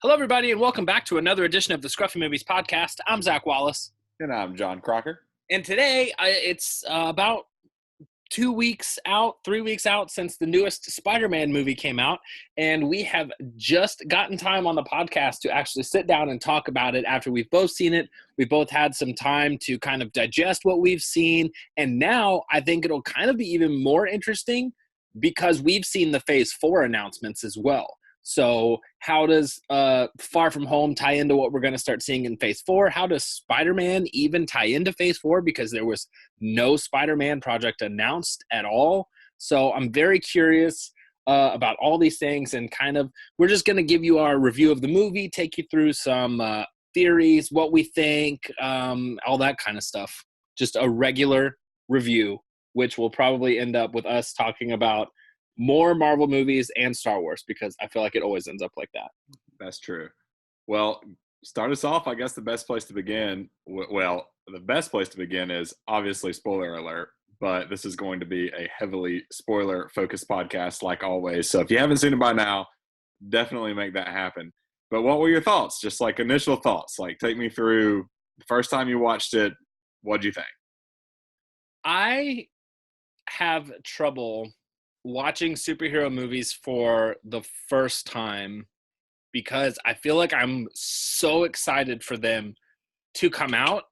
Hello, everybody, and welcome back to another edition of the Scruffy Movies podcast. I'm Zach Wallace, And I'm John Crocker. and today it's about 2 weeks out, 3 weeks out since the newest Spider-Man movie came out, and we have just gotten time on the podcast to actually sit down and talk about it after we've both seen it. We both had some time to kind of digest what we've seen, and now I think it'll kind of be even more interesting because we've seen the Phase 4 announcements as well. So how does Far From Home tie into what we're going to start seeing in Phase 4? How does Spider-Man even tie into Phase 4? Because there was no Spider-Man project announced at all. So I'm very curious about all these things, and kind of we're just going to give you our review of the movie, take you through some theories, what we think, all that kind of stuff. Just a regular review, which will probably end up with us talking about more Marvel movies and Star Wars, because I feel like it always ends up like that. That's true. Well, start us off. I guess the best place to begin, the best place to begin is obviously spoiler alert, but this is going to be a heavily spoiler-focused podcast like always. So if you haven't seen it by now, definitely make that happen. But what were your thoughts? Just like initial thoughts. Like, take me through the first time you watched it. What'd you think? I have trouble watching superhero movies for the first time because I feel like I'm so excited for them to come out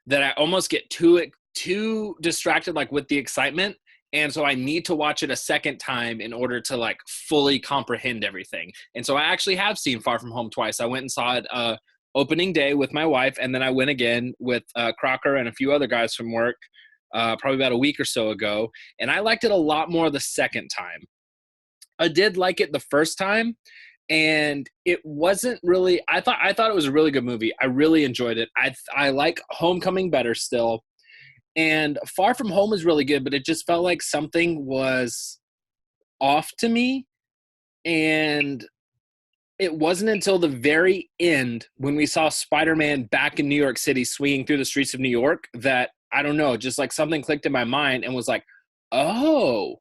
that I almost get too distracted, like, with the excitement. And so I need to watch it a second time in order to, like, fully comprehend everything. And so I actually have seen Far From Home twice. I went and saw it opening day with my wife, and then I went again with Crocker and a few other guys from work probably about a week or so ago, and I liked it a lot more the second time. I did like it the first time, and it wasn't really. I thought it was a really good movie. I really enjoyed it. I like Homecoming better still, and Far From Home is really good, but it just felt like something was off to me, and it wasn't until the very end when we saw Spider-Man back in New York City swinging through the streets of New York that, I don't know, just like something clicked in my mind and was like, oh,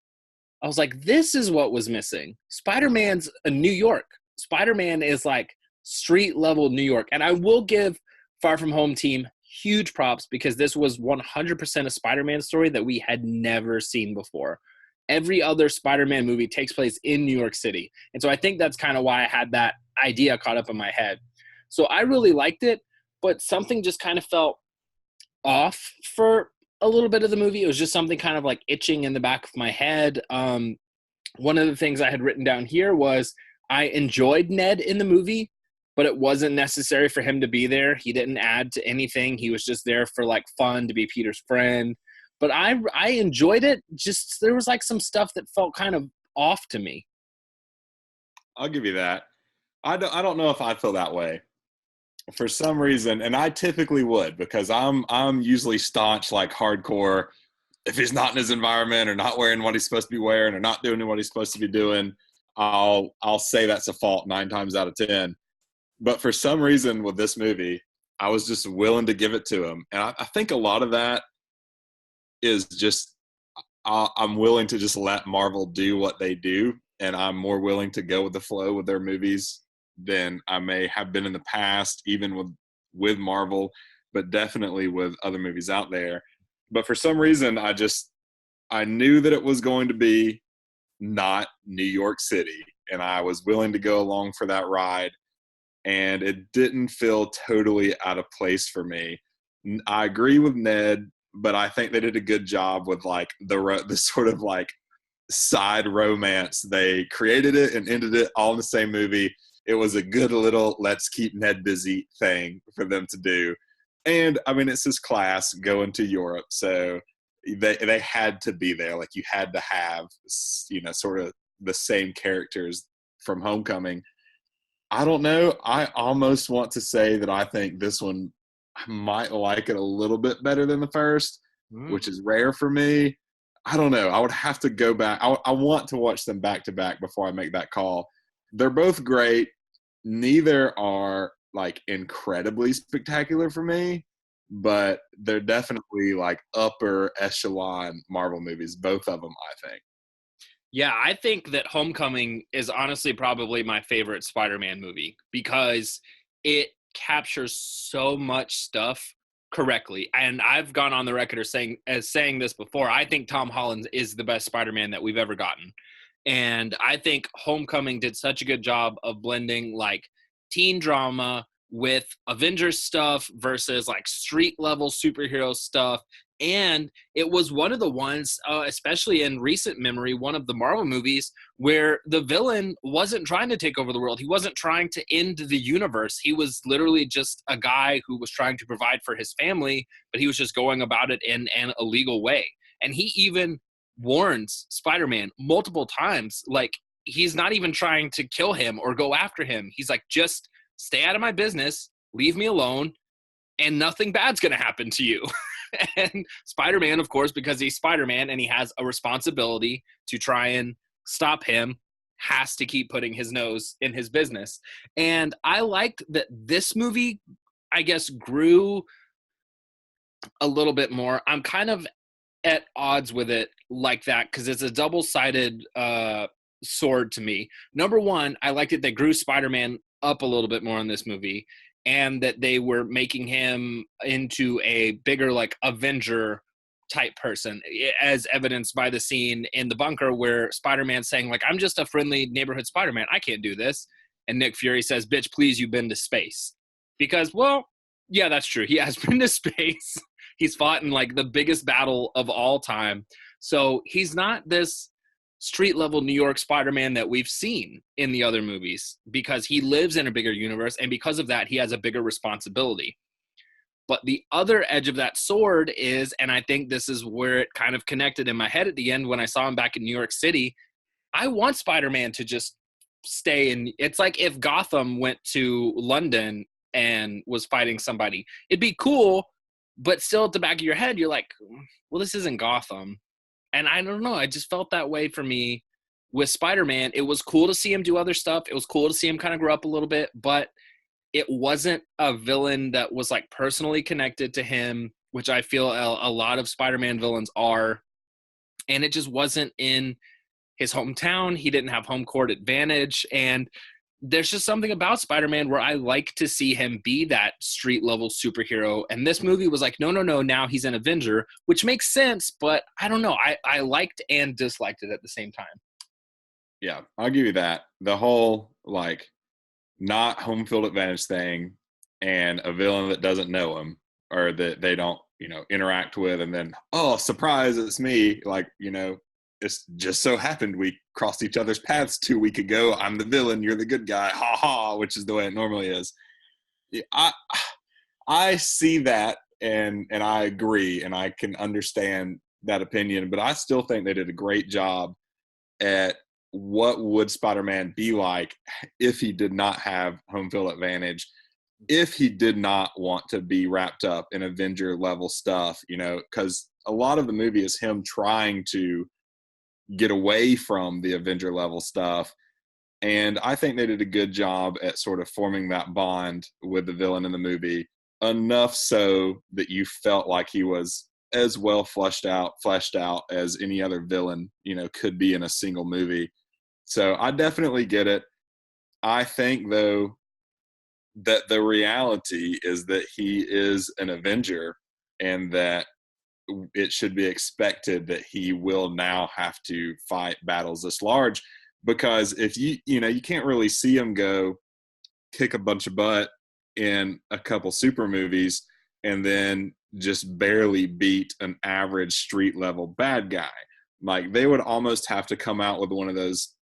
I was like, this is what was missing. Spider-Man's a New York. Spider-Man is like street level New York. And I will give Far From Home team huge props because this was 100% a Spider-Man story that we had never seen before. Every other Spider-Man movie takes place in New York City. And so I think that's kind of why I had that idea caught up in my head. So I really liked it, but something just kind of felt off for a little bit of the movie. It was just something kind of like itching in the back of my head. One of the things I had written down here was I enjoyed Ned in the movie, but it wasn't necessary for him to be there. He didn't add to anything. He was just there for like fun, to be Peter's friend. But I enjoyed it. Just there was like some stuff that felt kind of off to me. I'll give you that. I don't know if I feel that way. For some reason, and I typically would, because I'm usually staunch, like hardcore. If he's not in his environment or not wearing what he's supposed to be wearing or not doing what he's supposed to be doing, I'll say that's a fault 9 times out of 10. But for some reason with this movie, I was just willing to give it to him, and I think a lot of that is just I'm willing to just let Marvel do what they do, and I'm more willing to go with the flow with their movies than I may have been in the past, even with Marvel, but definitely with other movies out there. But for some reason, I knew that it was going to be not New York City, and I was willing to go along for that ride, and it didn't feel totally out of place for me. I agree with Ned, but I think they did a good job with like the sort of like side romance. They created it and ended it all in the same movie. It was a good little let's keep Ned busy thing for them to do. And I mean, it's his class going to Europe, so they had to be there. Like, you had to have, sort of the same characters from Homecoming. I don't know. I almost want to say that I think this one, I might like it a little bit better than the first, which is rare for me. I don't know. I would have to go back. I want to watch them back to back before I make that call. They're both great. Neither are like incredibly spectacular for me, but they're definitely like upper echelon Marvel movies, both of them, I think. Yeah, I think that Homecoming is honestly probably my favorite Spider-Man movie because it captures so much stuff correctly. And I've gone on the record as saying this before. I think Tom Holland is the best Spider-Man that we've ever gotten. And I think Homecoming did such a good job of blending like teen drama with Avengers stuff versus like street level superhero stuff. And it was one of the ones, especially in recent memory, one of the Marvel movies where the villain wasn't trying to take over the world. He wasn't trying to end the universe. He was literally just a guy who was trying to provide for his family, but he was just going about it in an illegal way. And he even warns Spider-Man multiple times, like, he's not even trying to kill him or go after him. He's like, just stay out of my business, leave me alone, and nothing bad's going to happen to you. And Spider-Man, of course, because he's Spider-Man and he has a responsibility to try and stop him, has to keep putting his nose in his business. And I liked that this movie, I guess, grew a little bit more. I'm kind of at odds with it like that because it's a double-sided sword to me. Number one, I liked it they grew Spider-Man up a little bit more in this movie, and that they were making him into a bigger like Avenger type person, as evidenced by the scene in the bunker where Spider-Man's saying like, I'm just a friendly neighborhood Spider-Man, I can't do this. And Nick Fury says, bitch, please, you've been to space. Because, well, yeah, that's true, he has been to space. He's fought in like the biggest battle of all time. So he's not this street level New York Spider-Man that we've seen in the other movies because he lives in a bigger universe. And because of that, he has a bigger responsibility. But the other edge of that sword is, and I think this is where it kind of connected in my head at the end when I saw him back in New York City, I want Spider-Man to just stay in. It's like if Gotham went to London and was fighting somebody. It'd be cool, but still at the back of your head, you're like, well, this isn't Gotham. And I don't know, I just felt that way for me with Spider-Man. It was cool to see him do other stuff. It was cool to see him kind of grow up a little bit, but it wasn't a villain that was like personally connected to him, which I feel a lot of Spider-Man villains are. And it just wasn't in his hometown. He didn't have home court advantage. And there's just something about Spider-Man where I like to see him be that street level superhero. And this movie was like, no, now he's an Avenger, which makes sense. But I don't know. I liked and disliked it at the same time. Yeah, I'll give you that. The whole like not home field advantage thing and a villain that doesn't know him or that they don't, interact with, and then, oh, surprise, it's me. Like, it's just so happened we crossed each other's paths 2 weeks ago. I'm the villain, you're the good guy. Ha ha, which is the way it normally is. Yeah, I see that and I agree and I can understand that opinion, but I still think they did a great job at what would Spider-Man be like if he did not have home field advantage, if he did not want to be wrapped up in Avenger level stuff, because a lot of the movie is him trying to get away from the Avenger level stuff. And I think they did a good job at sort of forming that bond with the villain in the movie, enough so that you felt like he was as well fleshed out as any other villain, could be in a single movie. So I definitely get it. I think, though, that the reality is that he is an Avenger and that it should be expected that he will now have to fight battles this large, because if you can't really see him go kick a bunch of butt in a couple super movies and then just barely beat an average street level bad guy. Like, they would almost have to come out with one of those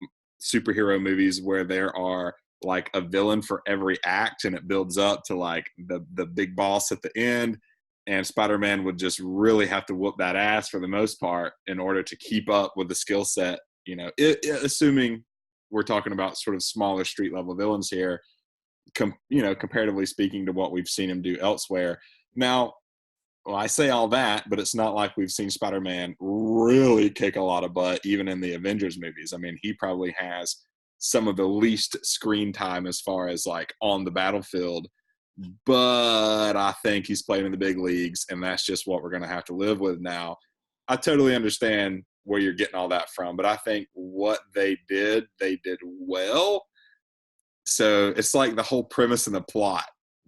superhero movies where there are like a villain for every act and it builds up to like the big boss at the end, and Spider-Man would just really have to whoop that ass for the most part in order to keep up with the skill set, assuming we're talking about sort of smaller street level villains here, comparatively speaking to what we've seen him do elsewhere. Now, well, I say all that, but it's not like we've seen Spider-Man really kick a lot of butt, even in the Avengers movies. I mean, he probably has some of the least screen time as far as like on the battlefield, but I think he's playing in the big leagues, and that's just what we're going to have to live with now. I totally understand where you're getting all that from. But I think what they did well. So it's like the whole premise and the plot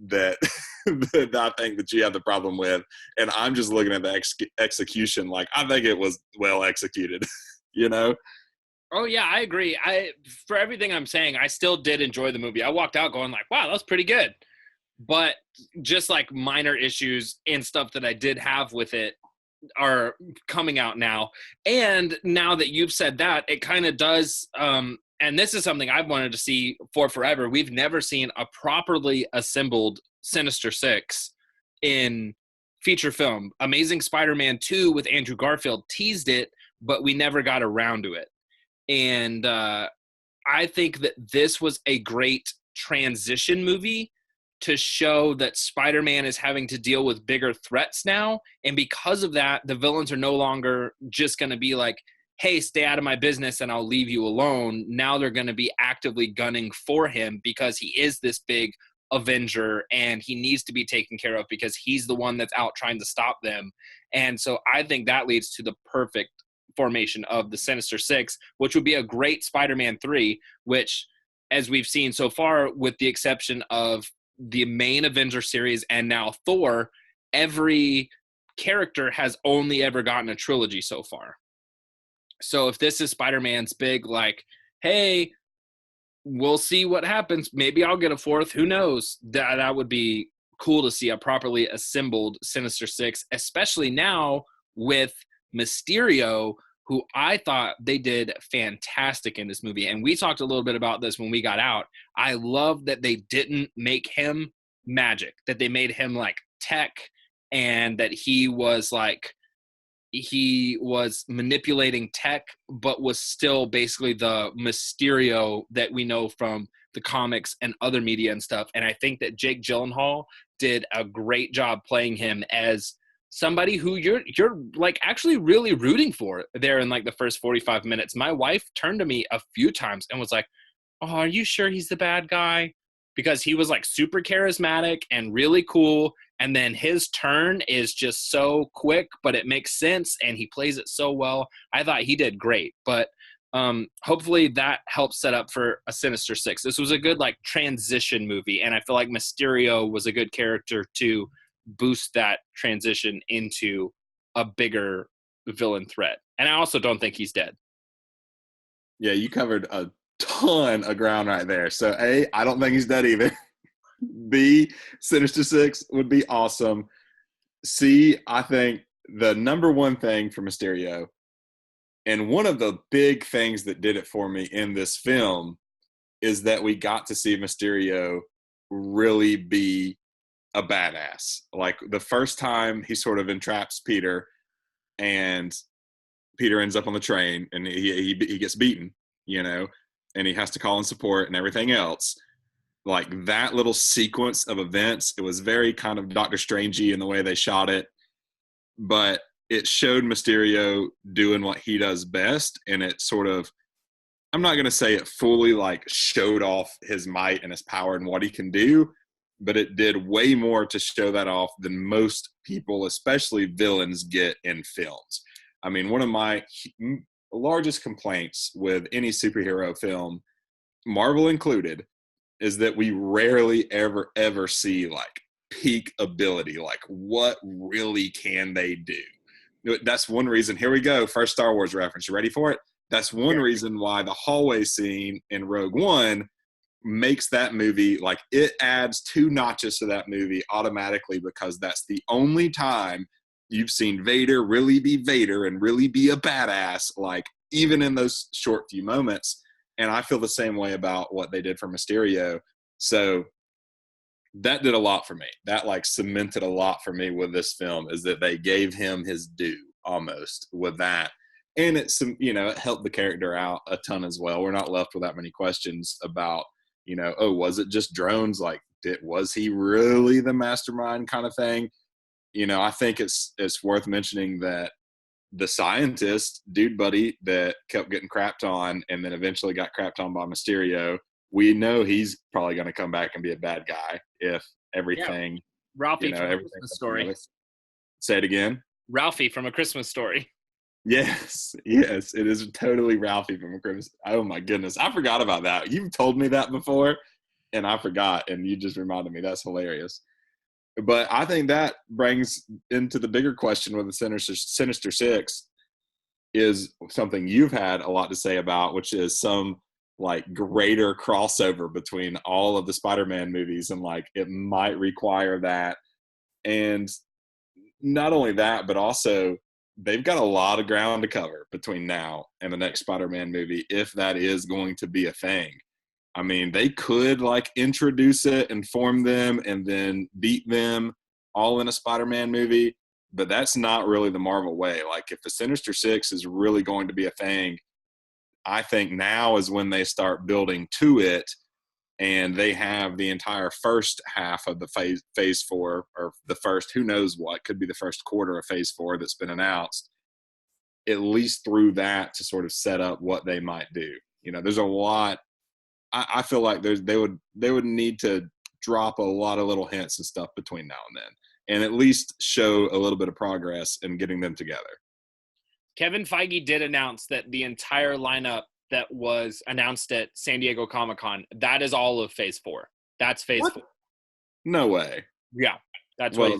that that I think that you have the problem with, and I'm just looking at the execution. Like, I think it was well executed. You know? Oh yeah, I agree. For everything I'm saying, I still did enjoy the movie. I walked out going like, wow, that was pretty good. But just like minor issues and stuff that I did have with it are coming out now. And now that you've said that, it kind of does and this is something I've wanted to see for forever. We've never seen a properly assembled Sinister Six in feature film. Amazing Spider-Man 2 with Andrew Garfield teased it, but we never got around to it. And I think that this was a great transition movie to show that Spider-Man is having to deal with bigger threats now. And because of that, the villains are no longer just going to be like, hey, stay out of my business and I'll leave you alone. Now they're going to be actively gunning for him because he is this big Avenger and he needs to be taken care of because he's the one that's out trying to stop them. And so I think that leads to the perfect formation of the Sinister Six, which would be a great Spider-Man 3, which, as we've seen so far, with the exception of the main Avenger series and now Thor, every character has only ever gotten a trilogy so far. So if this is Spider-Man's big, like, hey, we'll see what happens. Maybe I'll get a fourth. Who knows? That would be cool to see a properly assembled Sinister Six, especially now with Mysterio, who I thought they did fantastic in this movie. And we talked a little bit about this when we got out. I love that they didn't make him magic, that they made him like tech, and that he was manipulating tech, but was still basically the Mysterio that we know from the comics and other media and stuff. And I think that Jake Gyllenhaal did a great job playing him as somebody who you're like actually really rooting for there in like the first 45 minutes. My wife turned to me a few times and was like, oh, are you sure he's the bad guy? Because he was like super charismatic and really cool. And then his turn is just so quick, but it makes sense. And he plays it so well. I thought he did great, but hopefully that helps set up for a Sinister Six. This was a good like transition movie. And I feel like Mysterio was a good character to boost that transition into a bigger villain threat. And I also don't think he's dead. Yeah, you covered a ton of ground right there. So A, I don't think he's dead either. B, Sinister Six would be awesome. C, I think the number one thing for Mysterio, and one of the big things that did it for me in this film, is that we got to see Mysterio really be a badass. Like the first time he sort of entraps Peter, and Peter ends up on the train, and he gets beaten, you know, and he has to call in support and everything else. Like that little sequence of events, it was very kind of Doctor Strangey in the way they shot it, but it showed Mysterio doing what he does best, and it sort of, I'm not going to say it fully like showed off his might and his power and what he can do, but it did way more to show that off than most people, especially villains, get in films. I mean, one of my largest complaints with any superhero film, Marvel included, is that we rarely ever see like peak ability. Like, what really can they do? That's one reason. Here we go. First Star Wars reference. You ready for it? That's one reason why the hallway scene in Rogue One makes that movie, like, it adds 2 notches to that movie automatically, because that's the only time you've seen Vader really be Vader and really be a badass, like, even in those short few moments. And I feel the same way about what they did for Mysterio. So that did a lot for me. That like cemented a lot for me with this film, is that they gave him his due almost with that. And it's, you know, it helped the character out a ton as well. We're not left with that many questions about, you know, oh, was it just drones? Like, was he really the mastermind kind of thing? You know, I think it's worth mentioning that the scientist, dude buddy, that kept getting crapped on and then eventually got crapped on by Mysterio, we know he's probably going to come back and be a bad guy if everything, Ralphie, you know, from A everything. Christmas Story. Say it again. Ralphie from A Christmas Story. Yes, yes, it is totally Ralphie from Christmas. Oh my goodness, I forgot about that. You've told me that before, and I forgot, and you just reminded me. That's hilarious. But I think that brings into the bigger question with the Sinister Six is something you've had a lot to say about, which is some like greater crossover between all of the Spider-Man movies, and like it might require that. And not only that, but also they've got a lot of ground to cover between now and the next Spider-Man movie, if that is going to be a thing. I mean, they could like introduce it and form them and then beat them all in a Spider-Man movie, but that's not really the Marvel way. Like, if the Sinister Six is really going to be a thing, I think now is when they start building to it, and they have the entire first half of the phase four, or the first, who knows what, could be the first quarter of phase four that's been announced, at least through that to sort of set up what they might do. You know, there's a lot. I feel like they would need to drop a lot of little hints and stuff between now and then, and at least show a little bit of progress in getting them together. Kevin Feige did announce that the entire lineup that was announced at San Diego Comic-Con, that is all of Phase 4. That's Phase 4. No way. Yeah, that's well.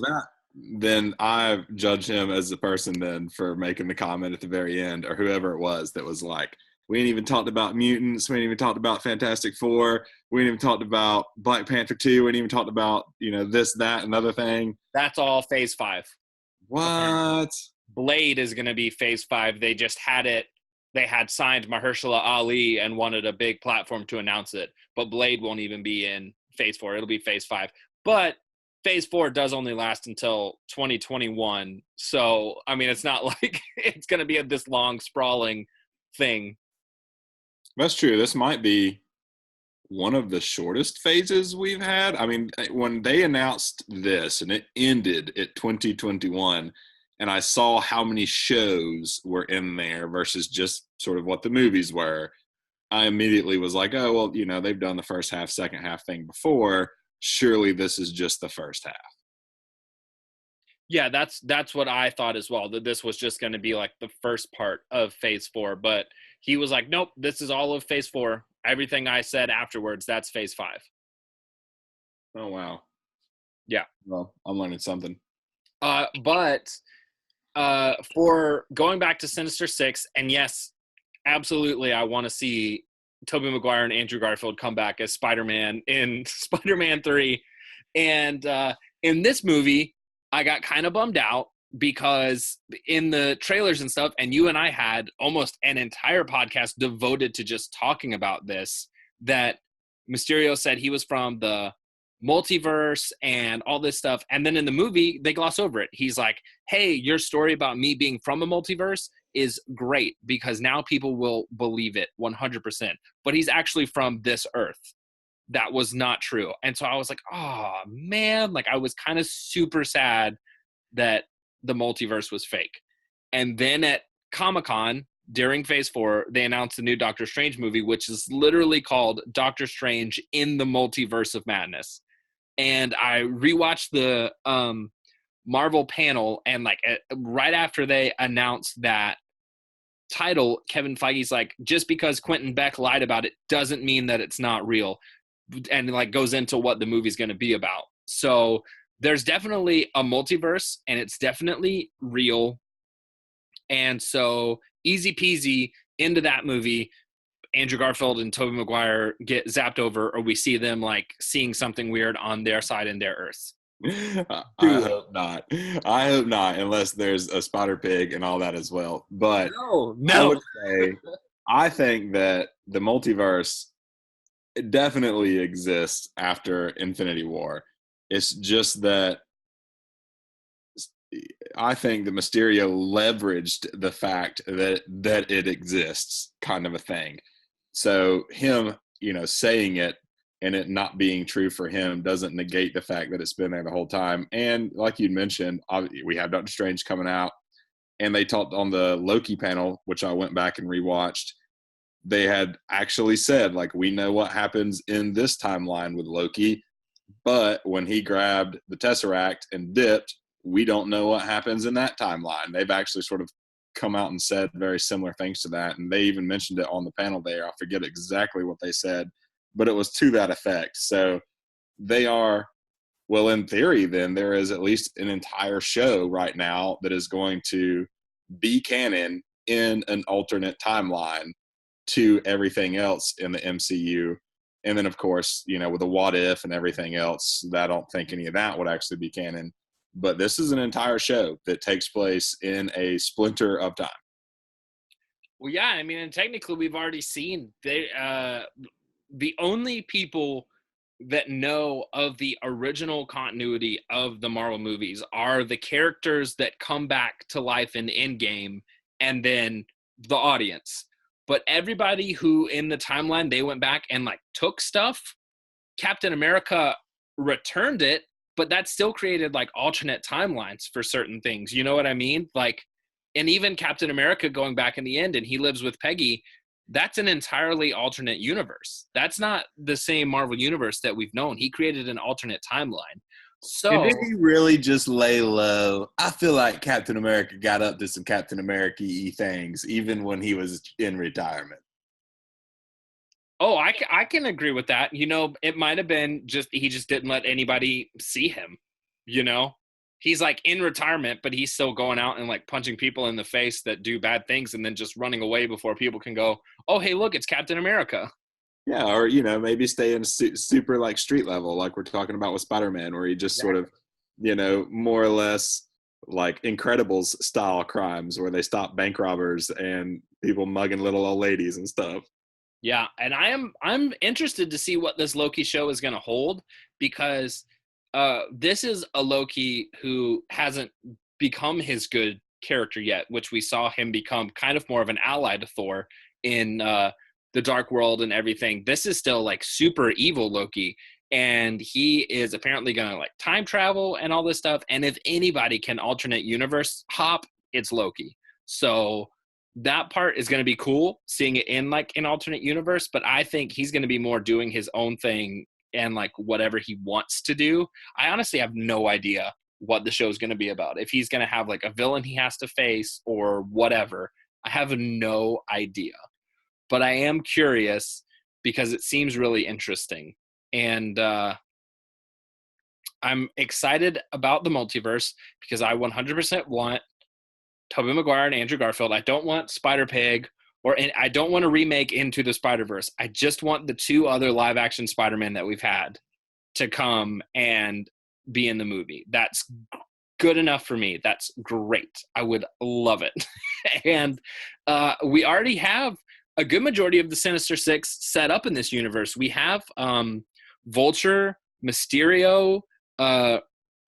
Then I judge him as the person then for making the comment at the very end, or whoever it was that was like, we ain't even talked about mutants. We ain't even talked about Fantastic Four. We ain't even talked about Black Panther 2. We ain't even talked about, this, that, another thing. That's all Phase 5. What? Blade is going to be Phase 5. They just had it. They had signed Mahershala Ali and wanted a big platform to announce it. But Blade won't even be in Phase 4. It'll be Phase 5. But Phase 4 does only last until 2021. So, I mean, it's not like it's going to be this long, sprawling thing. That's true. This might be one of the shortest phases we've had. I mean, when they announced this and it ended at 2021, and I saw how many shows were in there versus just sort of what the movies were, I immediately was like, oh, well, they've done the first half, second half thing before. Surely this is just the first half. Yeah, that's what I thought as well, that this was just going to be like the first part of Phase 4. But he was like, nope, this is all of Phase 4. Everything I said afterwards, that's Phase 5. Oh, wow. Yeah. Well, I'm learning something. But for going back to Sinister Six, and yes, absolutely, I want to see Tobey Maguire and Andrew Garfield come back as Spider-Man in Spider-Man 3. And in this movie, I got kind of bummed out because in the trailers and stuff, and you and I had almost an entire podcast devoted to just talking about this, that Mysterio said he was from the multiverse and all this stuff. And then in the movie, they gloss over it. He's like, hey, your story about me being from a multiverse is great because now people will believe it 100%. But he's actually from this Earth. That was not true. And so I was like, oh, man. Like, I was kind of super sad that the multiverse was fake. And then at Comic-Con, during Phase 4, they announced the new Doctor Strange movie, which is literally called Doctor Strange in the Multiverse of Madness. And I rewatched the Marvel panel, and like right after they announced that title, Kevin Feige's like, just because Quentin Beck lied about it doesn't mean that it's not real, and like goes into what the movie's going to be about. So there's definitely a multiverse, and it's definitely real. And so easy peasy into that movie. Andrew Garfield and Tobey Maguire get zapped over, or we see them like seeing something weird on their side in their Earth. I hope not. I hope not, unless there's a spider pig and all that as well. But no. I would say, I think that the multiverse definitely exists after Infinity War. It's just that I think that Mysterio leveraged the fact that it exists, kind of a thing. So him, saying it and it not being true for him doesn't negate the fact that it's been there the whole time. And like you mentioned, we have Doctor Strange coming out, and they talked on the Loki panel, which I went back and rewatched. They had actually said, like, we know what happens in this timeline with Loki, but when he grabbed the Tesseract and dipped, we don't know what happens in that timeline. They've actually sort of come out and said very similar things to that. And they even mentioned it on the panel there. I forget exactly what they said, but it was to that effect. So they are, well, in theory, then there is at least an entire show right now that is going to be canon in an alternate timeline to everything else in the MCU. And then, of course, you know, with the what if and everything else, I don't think any of that would actually be canon. But this is an entire show that takes place in a splinter of time. Well, yeah, I mean, and technically we've already seen the only people that know of the original continuity of the Marvel movies are the characters that come back to life in Endgame and then the audience. But everybody who in the timeline, they went back and like took stuff, Captain America returned it, but that still created like alternate timelines for certain things. You know what I mean? Like, and even Captain America going back in the end and he lives with Peggy, that's an entirely alternate universe. That's not the same Marvel universe that we've known. He created an alternate timeline. And So, did he really just lay low? I feel like Captain America got up to some Captain America-y things, even when he was in retirement. oh, I can agree with that. You know, it might have been just he just didn't let anybody see him, you know? He's like in retirement, but he's still going out and like punching people in the face that do bad things and then just running away before people can go, oh, hey, look, it's Captain America. Yeah, or, you know, maybe stay in super like street level, like we're talking about with Spider-Man, where he just sort of, you know, more or less like Incredibles style crimes where they stop bank robbers and people mugging little old ladies and stuff. Yeah, and I'm interested to see what this Loki show is going to hold because this is a Loki who hasn't become his good character yet, which we saw him become kind of more of an ally to Thor in the Dark World and everything. This is still like super evil Loki, and he is apparently going to like time travel and all this stuff. And if anybody can alternate universe hop, it's Loki. So that part is going to be cool seeing it in like an alternate universe, but I think he's going to be more doing his own thing and like whatever he wants to do. I honestly have no idea what the show is going to be about. If he's going to have like a villain he has to face or whatever, I have no idea. But I am curious because it seems really interesting. And I'm excited about the multiverse because I 100% want Tobey Maguire and Andrew Garfield. I don't want Spider-Pig or I don't want to remake Into the Spider-Verse. I just want the two other live-action Spider-Man that we've had to come and be in the movie. That's good enough for me. That's great. I would love it. And we already have a good majority of the Sinister Six set up in this universe. We have Vulture, Mysterio,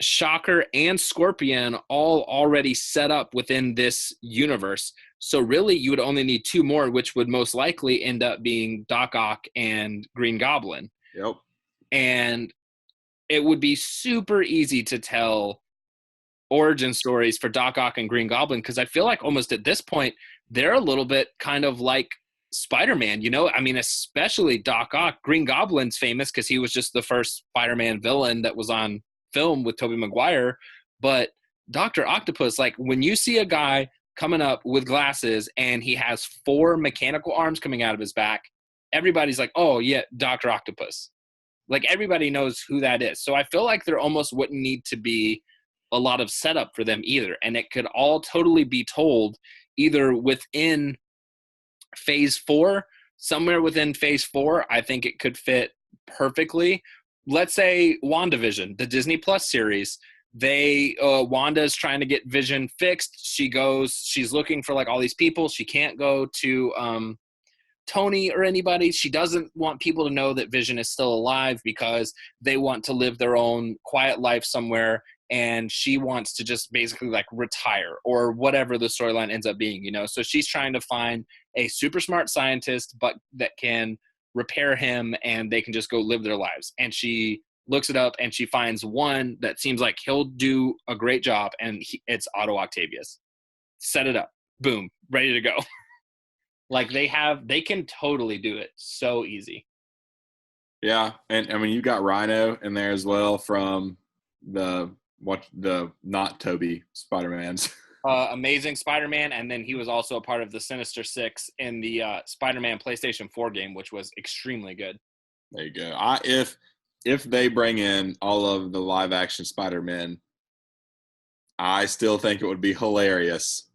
Shocker, and Scorpion all already set up within this universe. So really, you would only need two more, which would most likely end up being Doc Ock and Green Goblin. Yep. And it would be super easy to tell origin stories for Doc Ock and Green Goblin because I feel like almost at this point, they're a little bit kind of like Spider-Man, you know? I mean, especially Doc Ock. Green Goblin's famous because he was just the first Spider-Man villain that was on film with Tobey Maguire. But Dr. Octopus, like when you see a guy coming up with glasses and he has 4 mechanical arms coming out of his back, everybody's like, oh, yeah, Dr. Octopus. Like everybody knows who that is. So I feel like there almost wouldn't need to be a lot of setup for them either. And it could all totally be told either within phase 4, somewhere within phase 4, I think it could fit perfectly. Let's say WandaVision, the Disney Plus series, Wanda's trying to get Vision fixed. She's looking for like all these people. She can't go to Tony or anybody. She doesn't want people to know that Vision is still alive because they want to live their own quiet life somewhere. And she wants to just basically like retire or whatever the storyline ends up being, you know? So she's trying to find a super smart scientist, but that can repair him and they can just go live their lives. And she looks it up and she finds one that seems like he'll do a great job. And it's Otto Octavius. Set it up. Boom. Ready to go. Like they can totally do it so easy. Yeah. And I mean, you got Rhino in there as well from the not Toby Spider-Mans. Amazing Spider-Man, and then he was also a part of the Sinister Six in the Spider-Man PlayStation 4 game, which was extremely good. There you go. If they bring in all of the live action Spider-Man, I still think it would be hilarious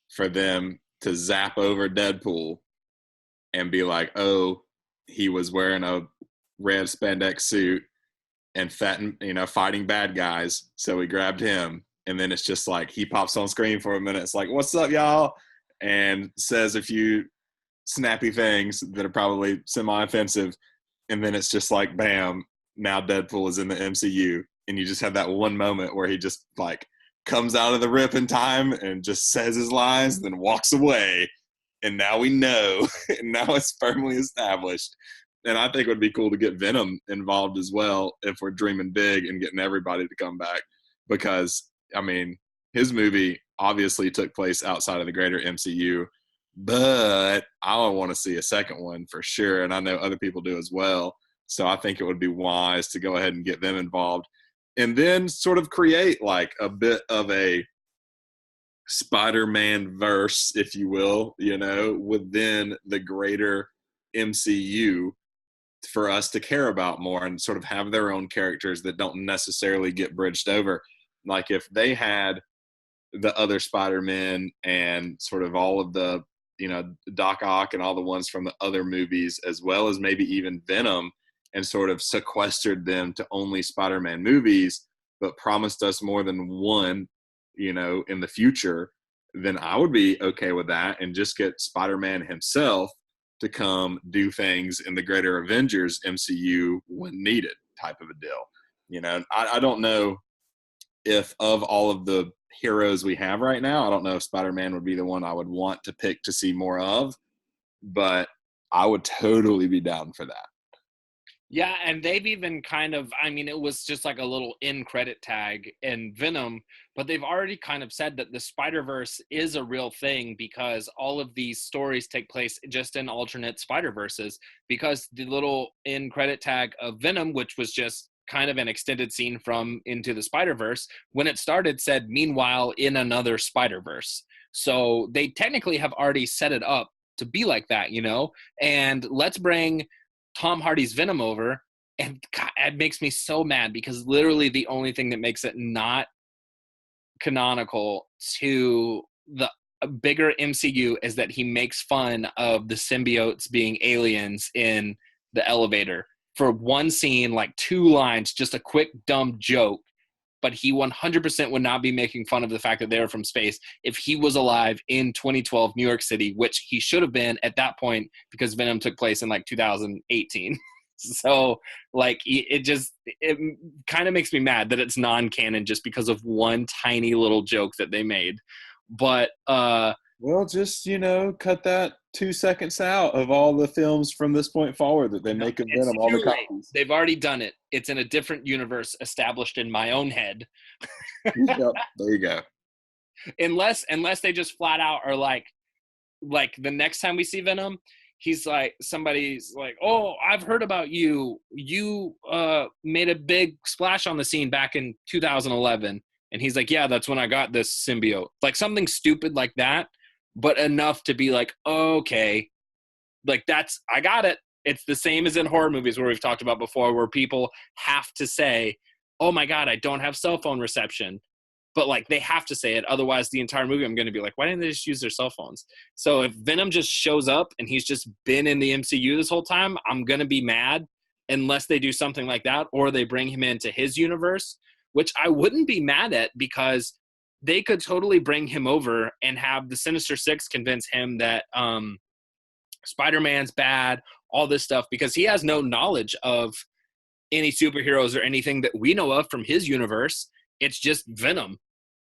for them to zap over Deadpool and be like, "Oh, he was wearing a red spandex suit and fighting bad guys, so we grabbed him." And then it's just like he pops on screen for a minute. It's like, "What's up, y'all?" and says a few snappy things that are probably semi-offensive, and then it's just like, bam, now Deadpool is in the MCU, and you just have that one moment where he just like comes out of the rip in time and just says his lines, and then walks away, and now we know, and now it's firmly established. And I think it would be cool to get Venom involved as well if we're dreaming big and getting everybody to come back, because I mean, his movie obviously took place outside of the greater MCU, but I want to see a second one for sure, and I know other people do as well. So I think it would be wise to go ahead and get them involved, and then sort of create like a bit of a Spider-Man verse, if you will, within the greater MCU for us to care about more and sort of have their own characters that don't necessarily get bridged over. Like if they had the other Spider-Man and sort of all of the, Doc Ock and all the ones from the other movies, as well as maybe even Venom, and sort of sequestered them to only Spider-Man movies, but promised us more than one, in the future, then I would be okay with that, and just get Spider-Man himself to come do things in the greater Avengers MCU when needed, type of a deal. I don't know if of all of the heroes we have right now, I don't know if Spider-Man would be the one I would want to pick to see more of, but I would totally be down for that. Yeah, and they've even it was just like a little in credit tag in Venom, but they've already kind of said that the Spider-Verse is a real thing, because all of these stories take place just in alternate Spider-Verses, because the little in credit tag of Venom, which was just kind of an extended scene from Into the Spider-Verse, when it started said, "Meanwhile in another Spider-Verse." So they technically have already set it up to be like that, and let's bring Tom Hardy's Venom over, and God, it makes me so mad, because literally the only thing that makes it not canonical to the bigger MCU is that he makes fun of the symbiotes being aliens in the elevator for one scene, like 2 lines, just a quick dumb joke. But he 100% would not be making fun of the fact that they were from space if he was alive in 2012 New York City, which he should have been at that point, because Venom took place in like 2018. So like it kind of makes me mad that it's non-canon just because of one tiny little joke that they made. But well, just cut that 2 seconds out of all the films from this point forward that they make of Venom, all the copies. They've already done it. It's in a different universe established in my own head. Yep, there you go. Unless they just flat out are like the next time we see Venom, he's like, somebody's like, "Oh, I've heard about you. You made a big splash on the scene back in 2011." And he's like, "Yeah, that's when I got this symbiote." Like something stupid like that, but enough to be like, "Okay, like I got it." It's the same as in horror movies where we've talked about before, where people have to say, "Oh my God, I don't have cell phone reception." But like they have to say it. Otherwise, the entire movie, I'm going to be like, why didn't they just use their cell phones? So if Venom just shows up and he's just been in the MCU this whole time, I'm going to be mad unless they do something like that, or they bring him into his universe, which I wouldn't be mad at, because they could totally bring him over and have the Sinister Six convince him that Spider-Man's bad, all this stuff, because he has no knowledge of any superheroes or anything that we know of from his universe. It's just Venom.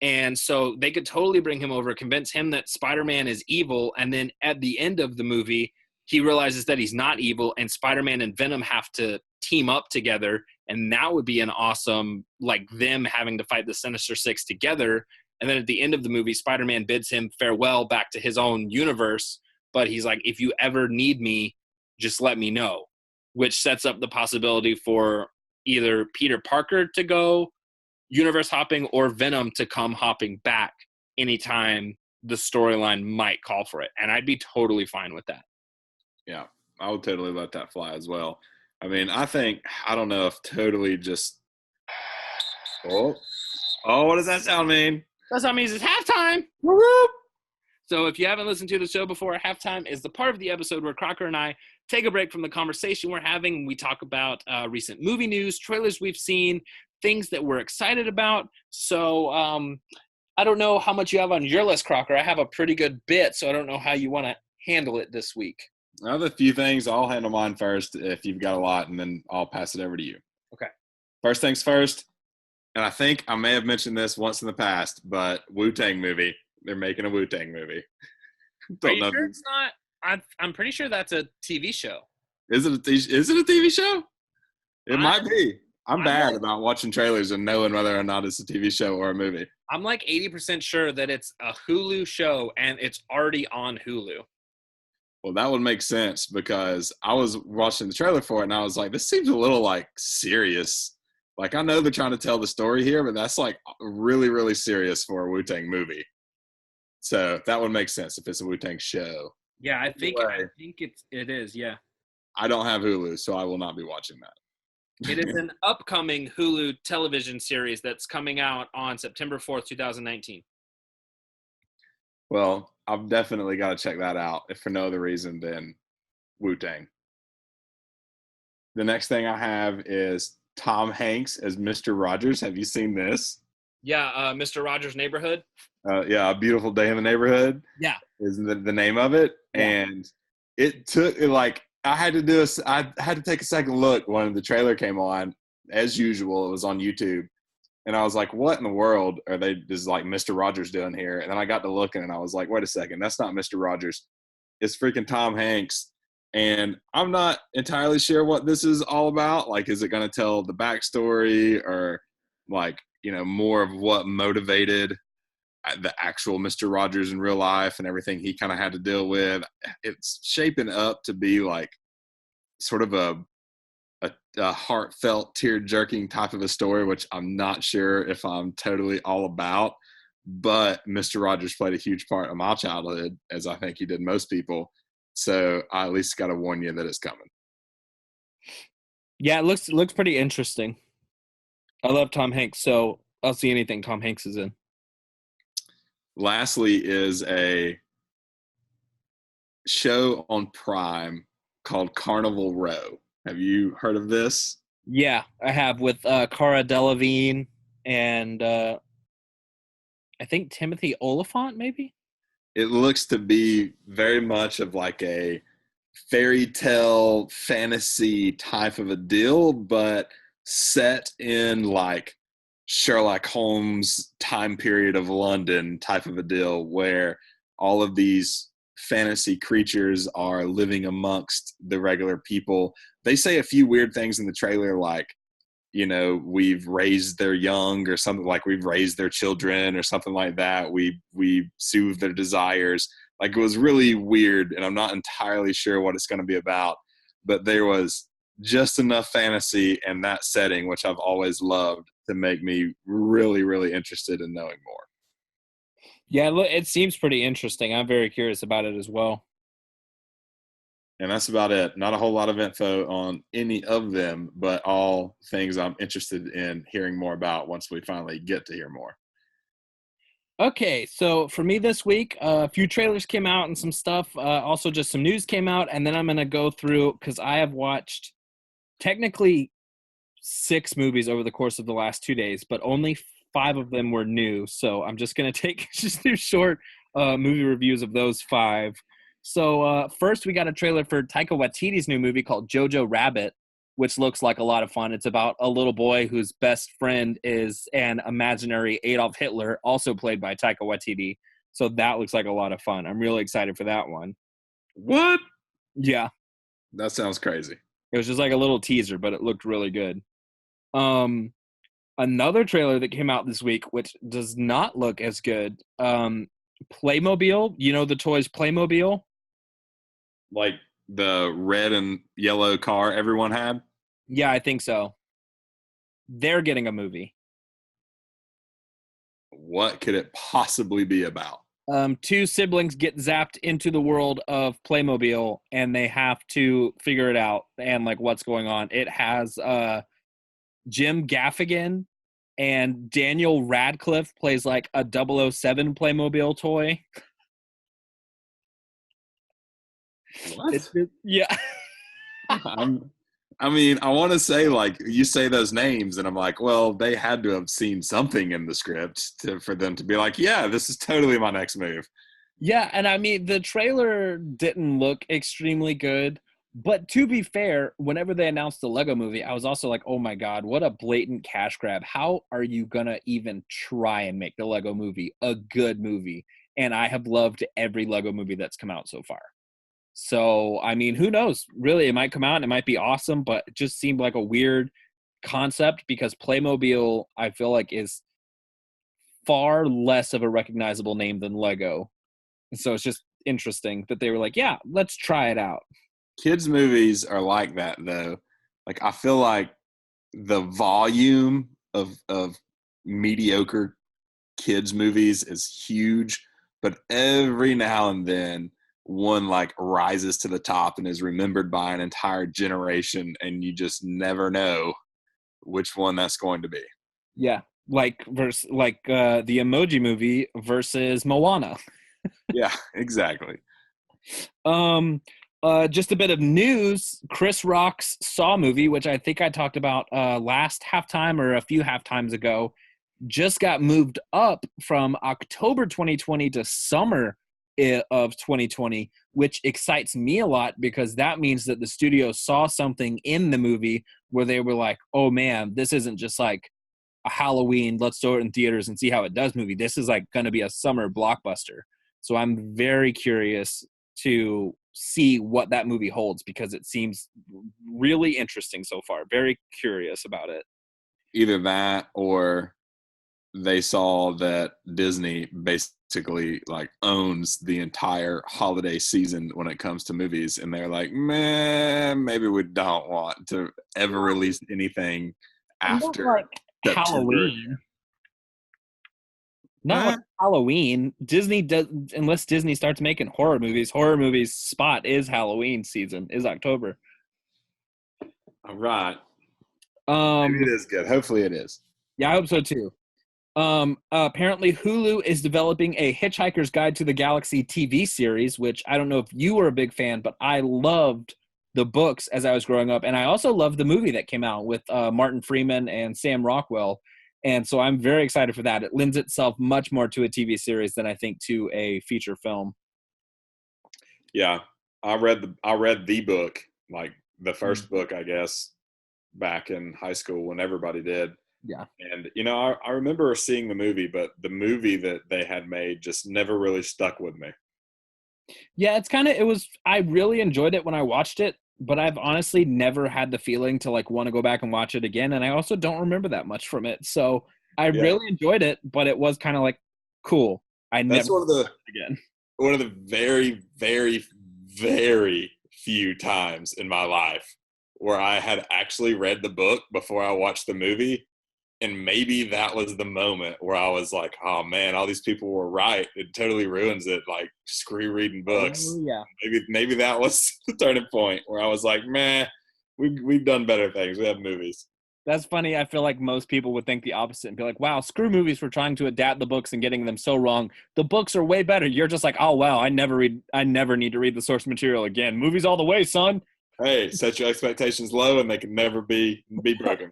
And so they could totally bring him over, convince him that Spider-Man is evil, and then at the end of the movie, he realizes that he's not evil, and Spider-Man and Venom have to team up together, and that would be an awesome, like, them having to fight the Sinister Six together. And then at the end of the movie, Spider-Man bids him farewell back to his own universe, but he's like, "If you ever need me, just let me know," which sets up the possibility for either Peter Parker to go universe hopping or Venom to come hopping back anytime the storyline might call for it. And I'd be totally fine with that. Yeah, I would totally let that fly as well. I mean, I don't know if totally just. Oh, what does that sound mean? That's what means it's halftime. Whoop. So if you haven't listened to the show before, halftime is the part of the episode where Crocker and I take a break from the conversation we're having. We talk about recent movie news, trailers we've seen, things that we're excited about. So I don't know how much you have on your list, Crocker. I have a pretty good bit, so I don't know how you want to handle it this week. I have a few things. I'll handle mine first if you've got a lot, and then I'll pass it over to you. Okay. First things first, and I think I may have mentioned this once in the past, but Wu-Tang movie. They're making a Wu-Tang movie. Are you sure it's not? I'm pretty sure that's a TV show. Is it a TV show? It might be. I'm bad about watching trailers and knowing whether or not it's a TV show or a movie. I'm like 80% sure that it's a Hulu show and it's already on Hulu. Well, that would make sense because I was watching the trailer for it and I was like, this seems a little like serious. Like, I know they're trying to tell the story here, but that's like really, really serious for a Wu-Tang movie. So that would make sense if it's a Wu-Tang show. Yeah, I think it is, yeah. I don't have Hulu, so I will not be watching that. It is an upcoming Hulu television series that's coming out on September 4th, 2019. Well, I've definitely got to check that out, if for no other reason than Wu-Tang. The next thing I have is Tom Hanks as Mr. Rogers. Have you seen this? Yeah, Mr. Rogers' Neighborhood. Yeah, A Beautiful Day in the Neighborhood. Yeah, is the name of it, yeah. And it took like I had to take a second look when the trailer came on. As usual, it was on YouTube, and I was like, "What in the world are they? Is like Mr. Rogers doing here?" And then I got to looking, and I was like, "Wait a second, that's not Mr. Rogers. It's freaking Tom Hanks." And I'm not entirely sure what this is all about. Like, is it going to tell the backstory or like more of what motivated the actual Mr. Rogers in real life and everything he kind of had to deal with? It's shaping up to be like sort of a heartfelt, tear-jerking type of a story, which I'm not sure if I'm totally all about. But Mr. Rogers played a huge part of my childhood, as I think he did most people. So I at least got to warn you that it's coming. Yeah, it looks pretty interesting. I love Tom Hanks, so I'll see anything Tom Hanks is in. Lastly is a show on Prime called Carnival Row. Have you heard of this? Yeah, I have, with Cara Delevingne and I think Timothy Olyphant, maybe? It looks to be very much of like a fairy tale fantasy type of a deal, but set in like Sherlock Holmes time period of London type of a deal where all of these fantasy creatures are living amongst the regular people. They say a few weird things in the trailer like, we've raised their young or something, like we've raised their children or something like that. We soothe their desires. Like, it was really weird, and I'm not entirely sure what it's going to be about, but there was just enough fantasy in that setting, which I've always loved, to make me really, really interested in knowing more. Yeah, it seems pretty interesting. I'm very curious about it as well. And that's about it. Not a whole lot of info on any of them, but all things I'm interested in hearing more about once we finally get to hear more. Okay, so for me this week, a few trailers came out and some stuff. Also, just some news came out, and then I'm going to go through, because I have watched technically 6 movies over the course of the last 2 days, but only 5 of them were new. So I'm just going to just do short movie reviews of those 5. So first, we got a trailer for Taika Waititi's new movie called Jojo Rabbit, which looks like a lot of fun. It's about a little boy whose best friend is an imaginary Adolf Hitler, also played by Taika Waititi. So that looks like a lot of fun. I'm really excited for that one. What? Yeah. That sounds crazy. It was just like a little teaser, but it looked really good. Another trailer that came out this week, which does not look as good. Playmobil, the toys Playmobil? Like the red and yellow car everyone had? Yeah, I think so. They're getting a movie. What could it possibly be about? Two siblings get zapped into the world of Playmobil, and they have to figure it out and like what's going on. It has Jim Gaffigan and Daniel Radcliffe plays like a 007 Playmobil toy. What? Yeah. I'm, I mean, I want to say like you say those names, and I'm like, well, they had to have seen something in the script for them to be like, yeah, this is totally my next move. Yeah, and I mean the trailer didn't look extremely good, but to be fair, whenever they announced the Lego movie, I was also like, "Oh my god, what a blatant cash grab. How are you going to even try and make the Lego movie a good movie?" And I have loved every Lego movie that's come out so far. So, I mean, who knows? Really, it might come out and it might be awesome, but it just seemed like a weird concept because Playmobil, I feel like, is far less of a recognizable name than Lego. So it's just interesting that they were like, yeah, let's try it out. Kids movies are like that though. Like I feel like the volume of mediocre kids movies is huge, but every now and then one like rises to the top and is remembered by an entire generation, and you just never know which one that's going to be. Yeah. The Emoji Movie versus Moana. Yeah, exactly. Um just a bit of news. Chris Rock's Saw movie, which I think I talked about last halftime or a few halftimes ago, just got moved up from October 2020 to summer of 2020, which excites me a lot because that means that the studio saw something in the movie where they were like, oh man, this isn't just like a Halloween, let's throw it in theaters and see how it does movie. This is like going to be a summer blockbuster. So I'm very curious to see what that movie holds because it seems really interesting so far. Very curious about it. Either that or they saw that Disney basically like owns the entire holiday season when it comes to movies, and they're like, man, maybe we don't want to ever release anything Not after like September. Halloween. Not like Halloween. Disney does, unless Disney starts making horror movies. Horror movies spot is Halloween season, is October. All right. Um, Maybe it is good. Hopefully it is. yeah, I hope so too. Apparently Hulu is developing a Hitchhiker's Guide to the Galaxy TV series, which I don't know if you were a big fan, but I loved the books as I was growing up. And I also loved the movie that came out with Martin Freeman and Sam Rockwell. And so I'm very excited for that. It lends itself much more to a TV series than I think to a feature film. Yeah. I read the book, like the first book, I guess, back in high school when everybody did. Yeah. And, I remember seeing the movie, but the movie that they had made just never really stuck with me. Yeah, I really enjoyed it when I watched it, but I've honestly never had the feeling to like want to go back and watch it again. And I also don't remember that much from it. So I Yeah. really enjoyed it, but it was kind of like, cool. I That's never watched it again. one of the very, very, very few times in my life where I had actually read the book before I watched the movie. And maybe that was the moment where I was like, oh man, all these people were right. It totally ruins it. Like, screw reading books. Oh, yeah. Maybe that was the turning point where I was like, man, we've done better things. We have movies. That's funny. I feel like most people would think the opposite and be like, wow, screw movies for trying to adapt the books and getting them so wrong. The books are way better. You're just like, oh, wow, I never need to read the source material again. Movies all the way, son. Hey, set your expectations low and they can never be broken.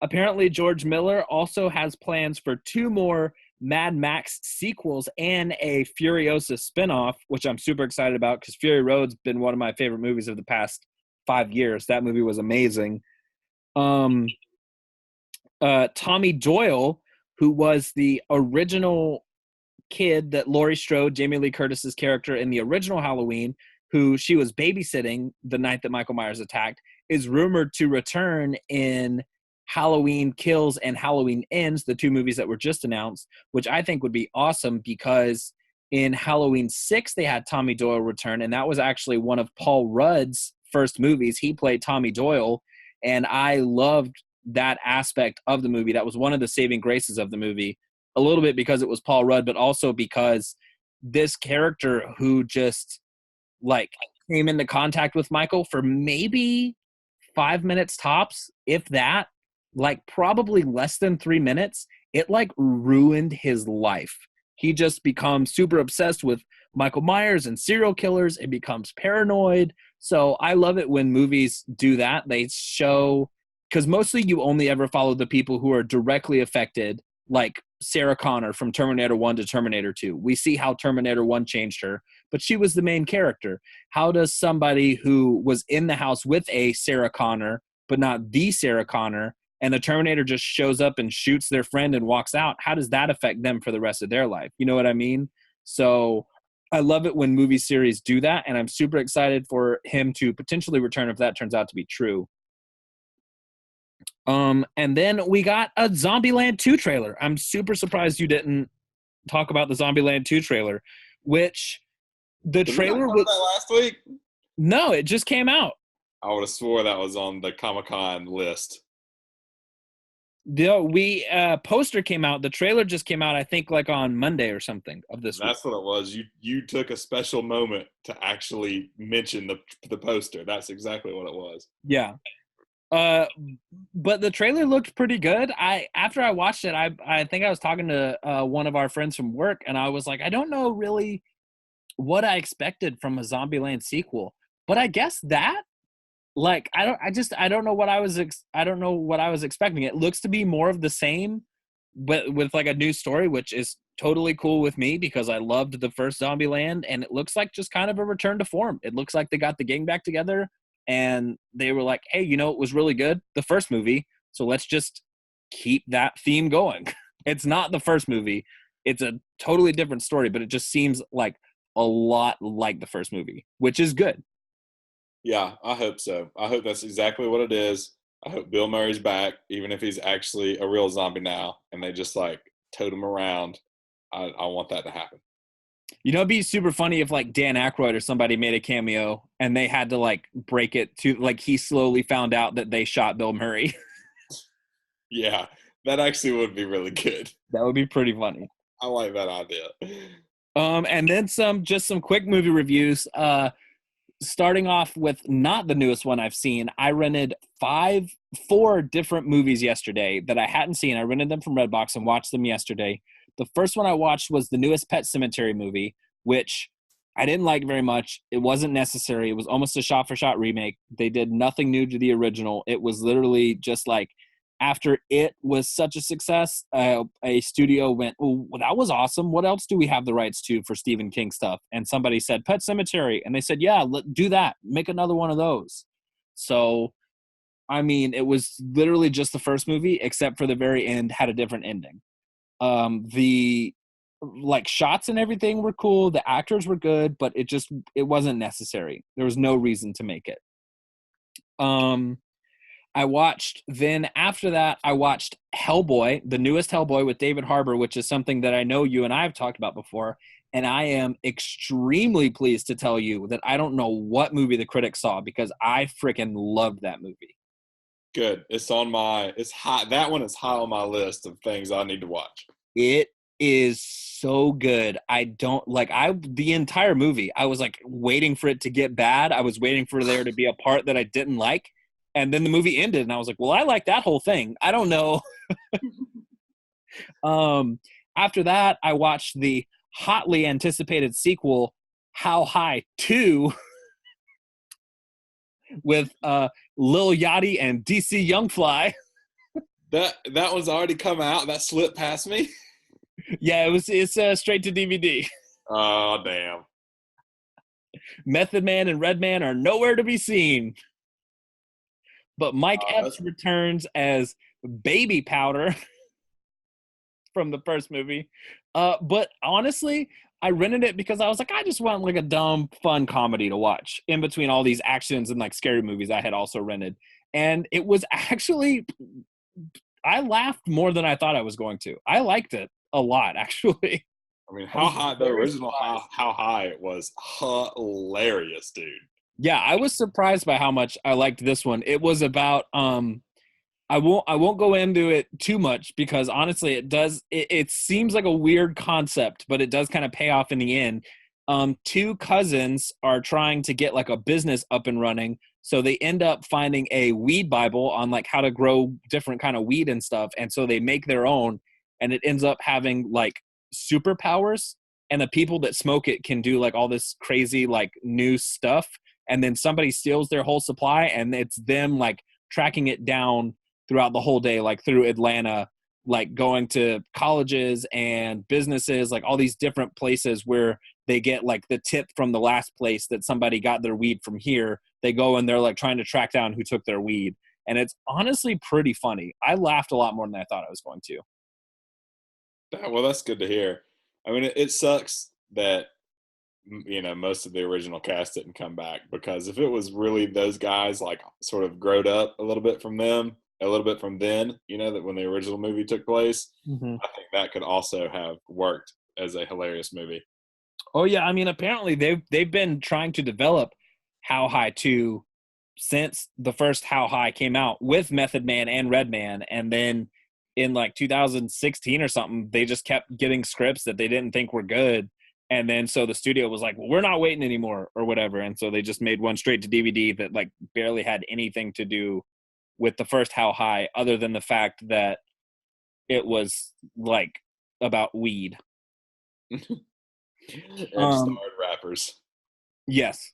Apparently George Miller also has plans for 2 more Mad Max sequels and a Furiosa spinoff, which I'm super excited about because Fury Road's been one of my favorite movies of the past 5 years. That movie was amazing. Tommy Doyle, who was the original kid that Laurie Strode, Jamie Lee Curtis's character in the original Halloween, who she was babysitting the night that Michael Myers attacked, is rumored to return in Halloween Kills and Halloween Ends, the 2 movies that were just announced, which I think would be awesome because in Halloween 6, they had Tommy Doyle return, and that was actually one of Paul Rudd's first movies. He played Tommy Doyle, and I loved that aspect of the movie. That was one of the saving graces of the movie, a little bit because it was Paul Rudd, but also because this character who just like came into contact with Michael for maybe 5 minutes tops, if that, like probably less than 3 minutes, it like ruined his life. He just becomes super obsessed with Michael Myers and serial killers and becomes paranoid. So I love it when movies do that. They show, because mostly you only ever follow the people who are directly affected, like Sarah Connor from Terminator 1 to Terminator 2. We see how Terminator 1 changed her, but she was the main character. How does somebody who was in the house with a Sarah Connor, but not the Sarah Connor, and the Terminator just shows up and shoots their friend and walks out, how does that affect them for the rest of their life? You know what I mean? So I love it when movie series do that, and I'm super excited for him to potentially return if that turns out to be true. And then we got a Zombieland 2 trailer. I'm super surprised you didn't talk about the Zombieland 2 trailer, which the Did trailer we was that last week. No, it just came out. I would have swore that was on the Comic-Con list. The poster came out. The trailer just came out, I think, like on Monday or something of this week. That's what it was. You took a special moment to actually mention the poster. That's exactly what it was. Yeah. But the trailer looked pretty good. After I watched it, I think I was talking to one of our friends from work, and I was like, I don't know really what I expected from a Zombieland sequel, but I guess that, like, I don't know what I was expecting. It looks to be more of the same, but with like a new story, which is totally cool with me because I loved the first Zombieland, and it looks like just kind of a return to form. It looks like they got the gang back together and they were like, hey, you know, it was really good, the first movie, so let's just keep that theme going. It's not the first movie. It's a totally different story, but it just seems like a lot like the first movie, which is good. Yeah, I hope so. I hope that's exactly what it is. I hope Bill Murray's back, even if he's actually a real zombie now, and they just like tote him around. I want that to happen. You know, it'd be super funny if like Dan Aykroyd or somebody made a cameo and they had to like break it to like he slowly found out that they shot Bill Murray. Yeah, that actually would be really good. That would be pretty funny. I like that idea. And then just some quick movie reviews. Starting off with not the newest one I've seen, I rented four different movies yesterday that I hadn't seen. I rented them from Redbox and watched them yesterday. The first one I watched was the newest Pet Sematary movie, which I didn't like very much. It wasn't necessary. It was almost a shot-for-shot remake. They did nothing new to the original. It was literally just like, after it was such a success, a studio went, oh, well, that was awesome. What else do we have the rights to for Stephen King stuff? And somebody said, Pet Sematary. And they said, yeah, do that. Make another one of those. So, I mean, it was literally just the first movie, except for the very end had a different ending. The like shots and everything were cool. The actors were good, but it wasn't necessary. There was no reason to make it. After that, I watched Hellboy, the newest Hellboy with David Harbour, which is something that I know you and I have talked about before. And I am extremely pleased to tell you that I don't know what movie the critics saw because I freaking loved that movie. Good. It's high. That one is high on my list of things I need to watch. It is so good. The entire movie, I was like waiting for it to get bad. I was waiting for there to be a part that I didn't like. And then the movie ended and I was like, well, I like that whole thing. I don't know. After that, I watched the hotly anticipated sequel, How High 2, with Lil Yachty and DC Young Fly. That one's already come out. That slipped past me. Yeah, it's straight to DVD. Oh, damn. Method Man and Redman are nowhere to be seen. But Mike Epps returns as Baby Powder from the first movie. But honestly, I rented it because I was like, I just want like a dumb, fun comedy to watch in between all these actions and like scary movies I had also rented. And it was actually, I laughed more than I thought I was going to. I liked it a lot, actually. I mean, the original How High it was hilarious, dude. Yeah, I was surprised by how much I liked this one. It was about I won't go into it too much because honestly it seems like a weird concept, but it does kind of pay off in the end. Two cousins are trying to get like a business up and running, so they end up finding a weed Bible on like how to grow different kind of weed and stuff, and so they make their own, and it ends up having like superpowers, and the people that smoke it can do like all this crazy like new stuff, and then somebody steals their whole supply, and it's them like tracking it down throughout the whole day, like through Atlanta, like going to colleges and businesses, like all these different places where they get like the tip from the last place that somebody got their weed from here. They go and they're like trying to track down who took their weed. And it's honestly pretty funny. I laughed a lot more than I thought I was going to. Well, that's good to hear. I mean, it sucks that most of the original cast didn't come back, because if it was really those guys like sort of growed up a little bit from them, a little bit from then, that when the original movie took place, I think that could also have worked as a hilarious movie. Oh yeah, I mean apparently they've been trying to develop How High 2 since the first How High came out with Method Man and Redman, and then in like 2016 or something, they just kept getting scripts that they didn't think were good. And then so the studio was like, well, we're not waiting anymore or whatever. And so they just made one straight to DVD that like barely had anything to do with the first How High, other than the fact that it was like about weed. And starred rappers. Yes.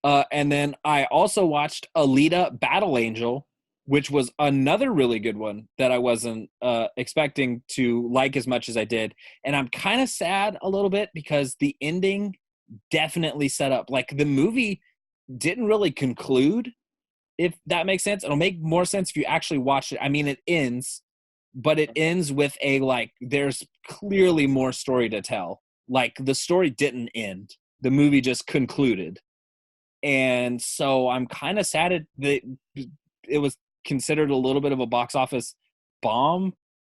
And then I also watched Alita Battle Angel, which was another really good one that I wasn't expecting to like as much as I did. And I'm kind of sad a little bit because the ending definitely set up, like the movie didn't really conclude, if that makes sense. It'll make more sense if you actually watch it. I mean, it ends, but it ends with a, like, there's clearly more story to tell. Like the story didn't end. The movie just concluded. And so I'm kind of sad that it was considered a little bit of a box office bomb,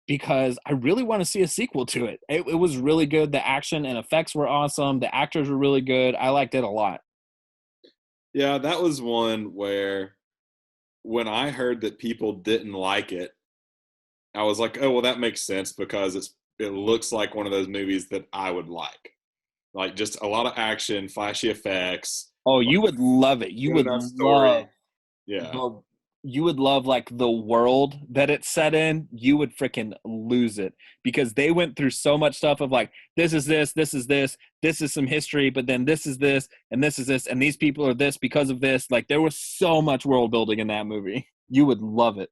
because I really want to see a sequel to it. It was really good. The action and effects were awesome. The actors were really good. I liked it a lot. Yeah, that was one where when I heard that people didn't like it, I was like, oh, well, that makes sense, because it looks like one of those movies that I would like. Like just a lot of action, flashy effects. Oh, you would love it. You Good would enough story. love Yeah. the you would love like the world that it's set in. You would freaking lose it, because they went through so much stuff of like, this is this, this is this, this is some history, but then this is this, and this is this, and these people are this because of this. Like there was so much world building in that movie. You would love it.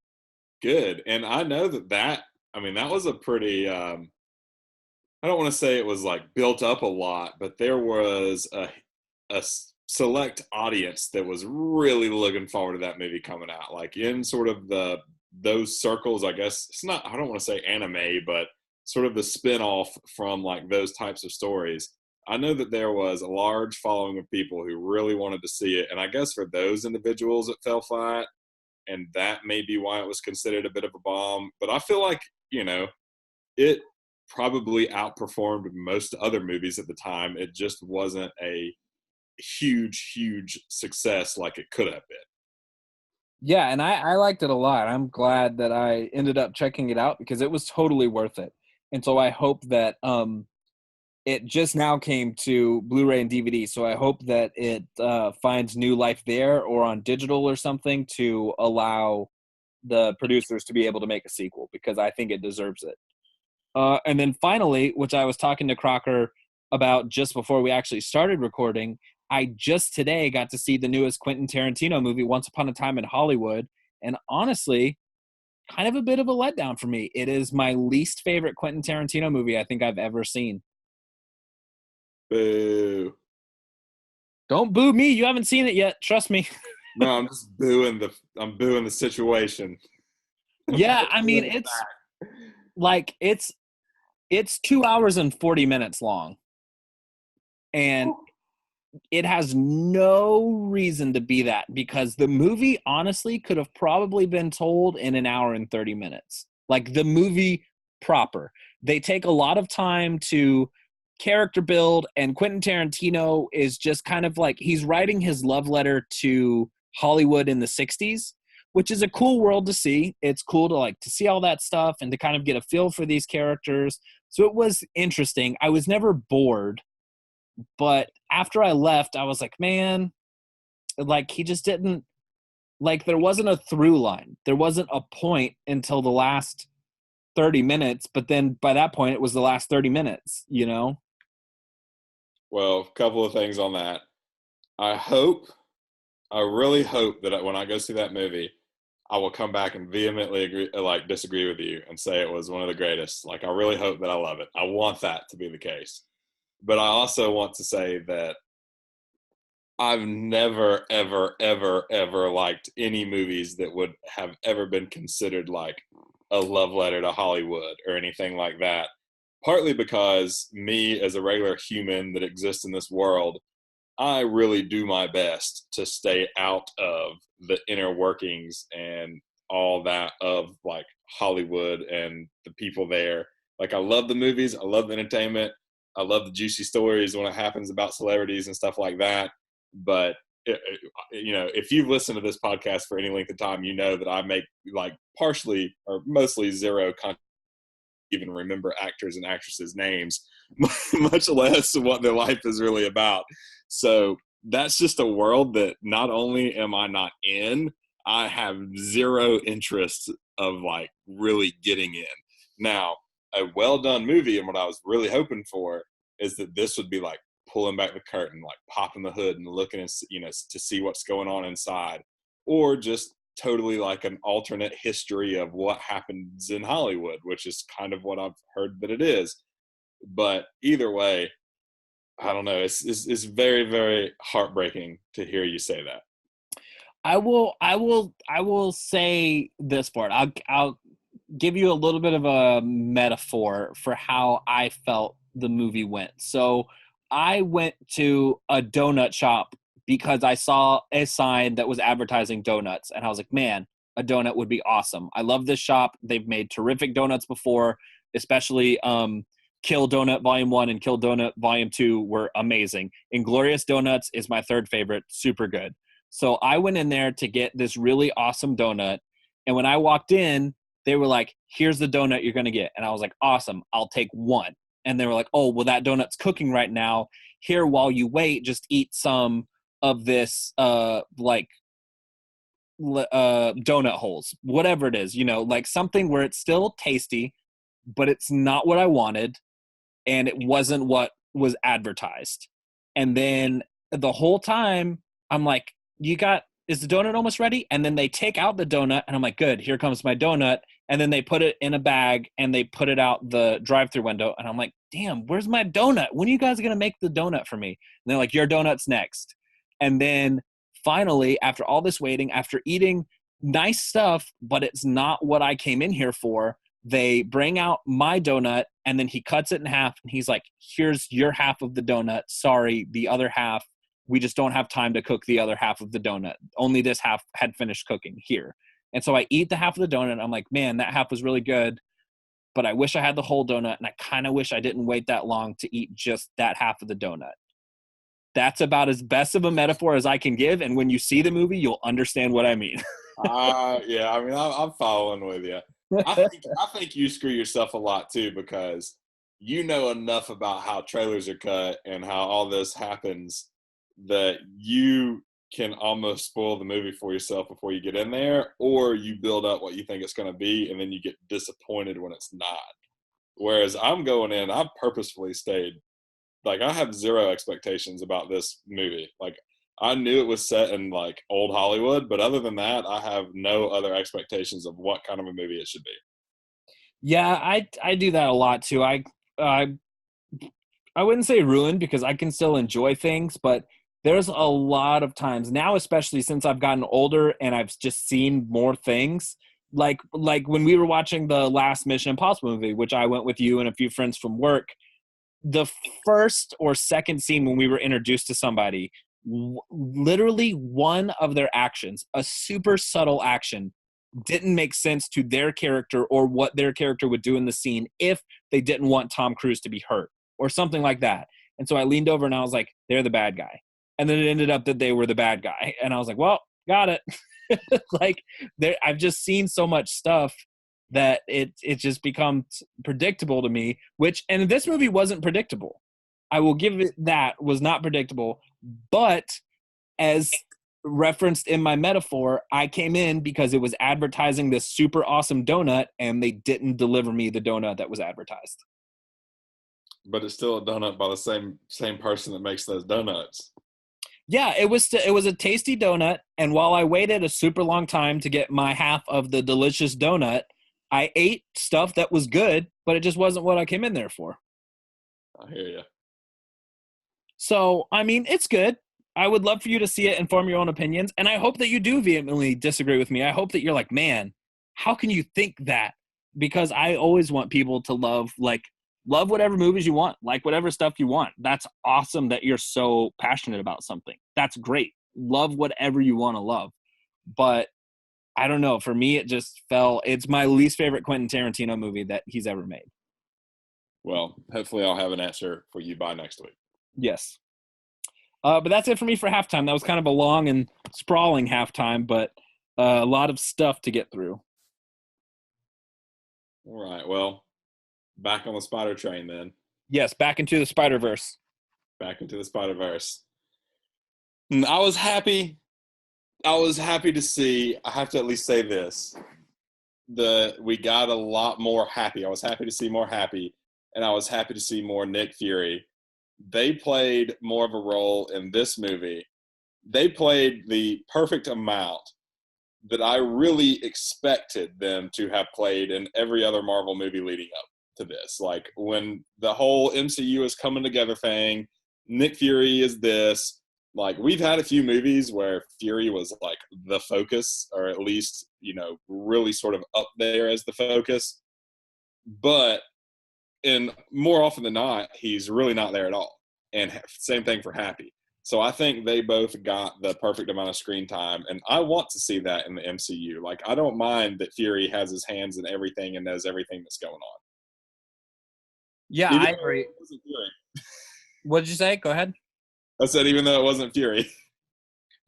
Good. And I know I mean, that was a pretty, I don't want to say it was like built up a lot, but there was a select audience that was really looking forward to that movie coming out. Like in sort of those circles, I guess it's not, I don't want to say anime, but sort of the spin-off from like those types of stories. I know that there was a large following of people who really wanted to see it. And I guess for those individuals, it fell flat. And that may be why it was considered a bit of a bomb. But I feel like, it probably outperformed most other movies at the time. It just wasn't a huge success like it could have been. Yeah, and I liked it a lot. I'm glad that I ended up checking it out because it was totally worth it. And so I hope that it just now came to Blu-ray and DVD, so I hope that it finds new life there or on digital or something to allow the producers to be able to make a sequel, because I think it deserves it. And then finally, which I was talking to Crocker about just before we actually started recording, I just today got to see the newest Quentin Tarantino movie, Once Upon a Time in Hollywood, and honestly, kind of a bit of a letdown for me. It is my least favorite Quentin Tarantino movie I think I've ever seen. Boo. Don't boo me. You haven't seen it yet. Trust me. No, I'm just I'm booing the situation. Yeah, I mean, it's like it's 2 hours and 40 minutes long. And it has no reason to be that, because the movie honestly could have probably been told in an hour and 30 minutes. Like the movie proper. They take a lot of time to character build, and Quentin Tarantino is just kind of like, he's writing his love letter to Hollywood in the 60s, which is a cool world to see. It's cool to see all that stuff and to kind of get a feel for these characters. So it was interesting. I was never bored, but after I left, I was like, man, like he just didn't, like there wasn't a through line. There wasn't a point until the last 30 minutes, but then by that point it was the last 30 minutes, you know? Well, a couple of things on that. I really hope that when I go see that movie, I will come back and vehemently disagree with you and say it was one of the greatest. Like, I really hope that I love it. I want that to be the case. But I also want to say that I've never, ever, ever, ever liked any movies that would have ever been considered like a love letter to Hollywood or anything like that. Partly because me, as a regular human that exists in this world, I really do my best to stay out of the inner workings and all that of like Hollywood and the people there. Like, I love the movies, I love the entertainment, I love the juicy stories when it happens about celebrities and stuff like that. But if you've listened to this podcast for any length of time, you know that I make like partially or mostly zero content, even remember actors and actresses' names, much less what their life is really about. So that's just a world that not only am I not in, I have zero interest of like really getting in. Now, a well done movie, and what I was really hoping for is that this would be like pulling back the curtain, like popping the hood and looking and, to see what's going on inside, or just totally like an alternate history of what happens in Hollywood, which is kind of what I've heard that it is. But either way, I don't know. It's very, very heartbreaking to hear you say that. I will say this part. I'll give you a little bit of a metaphor for how I felt the movie went. So I went to a donut shop because I saw a sign that was advertising donuts, and I was like, man, a donut would be awesome. I love this shop. They've made terrific donuts before, especially Kill Donut Volume 1 and Kill Donut Volume 2 were amazing. Inglorious Donuts is my third favorite, super good. So I went in there to get this really awesome donut, and when I walked in, they were like, here's the donut you're going to get. And I was like, awesome, I'll take one. And they were like, oh, well, that donut's cooking right now. Here, while you wait, just eat some of this donut holes, whatever it is, like something where it's still tasty, but it's not what I wanted, and it wasn't what was advertised. And then the whole time, I'm like, is the donut almost ready? And then they take out the donut, and I'm like, good, here comes my donut. And then they put it in a bag, and they put it out the drive-thru window. And I'm like, damn, where's my donut? When are you guys going to make the donut for me? And they're like, your donut's next. And then finally, after all this waiting, after eating nice stuff, but it's not what I came in here for, they bring out my donut, and then he cuts it in half, and he's like, here's your half of the donut. Sorry, the other half, we just don't have time to cook the other half of the donut. Only this half had finished cooking here. And so I eat the half of the donut, and I'm like, man, that half was really good, but I wish I had the whole donut, and I kind of wish I didn't wait that long to eat just that half of the donut. That's about as best of a metaphor as I can give, and when you see the movie, you'll understand what I mean. Yeah, I mean, I'm following with you. I think you screw yourself a lot too, because you know enough about how trailers are cut and how all this happens that you can almost spoil the movie for yourself before you get in there, or you build up what you think it's going to be, and then you get disappointed when it's not. Whereas I'm going in, I've purposefully stayed, like, I have zero expectations about this movie. Like, I knew it was set in like old Hollywood, but other than that, I have no other expectations of what kind of a movie it should be. Yeah, I do that a lot too. I wouldn't say ruined, because I can still enjoy things, but there's a lot of times now, especially since I've gotten older and I've just seen more things. Like when we were watching the last Mission Impossible movie, which I went with you and a few friends from work, the first or second scene when we were introduced to somebody, literally one of their actions, a super subtle action, didn't make sense to their character or what their character would do in the scene if they didn't want Tom Cruise to be hurt or something like that. And so I leaned over and I was like, they're the bad guy. And then it ended up that they were the bad guy. And I was like, well, got it. Like I've just seen so much stuff that it just becomes predictable to me, and this movie wasn't predictable. I will give it that, was not predictable, but as referenced in my metaphor, I came in because it was advertising this super awesome donut, and they didn't deliver me the donut that was advertised. But it's still a donut by the same person that makes those donuts. Yeah, it was a tasty donut, and while I waited a super long time to get my half of the delicious donut, I ate stuff that was good, but it just wasn't what I came in there for. I hear you. So, I mean, it's good. I would love for you to see it and form your own opinions, and I hope that you do vehemently disagree with me. I hope that you're like, man, how can you think that? Because I always want people to love whatever movies you want, like whatever stuff you want. That's awesome that you're so passionate about something. That's great. Love whatever you want to love. But I don't know. For me, it's my least favorite Quentin Tarantino movie that he's ever made. Well, hopefully I'll have an answer for you by next week. Yes. But that's it for me for halftime. That was kind of a long and sprawling halftime, but a lot of stuff to get through. All right. Well, back on the spider train then. Yes, back into the Spider-Verse. Back into the Spider-Verse. And I was happy to see, I have to at least say this, we got a lot more happy. I was happy to see more happy, and I was happy to see more Nick Fury. They played more of a role in this movie. They played the perfect amount that I really expected them to have played in every other Marvel movie leading up to this. Like when the whole MCU is coming together thing, Nick Fury is this. Like we've had a few movies where Fury was like the focus, or at least, really sort of up there as the focus. But more often than not, he's really not there at all. And same thing for Happy. So I think they both got the perfect amount of screen time, and I want to see that in the MCU. Like, I don't mind that Fury has his hands in everything and knows everything that's going on. Yeah, I agree. What did you say? Go ahead. I said even though it wasn't Fury.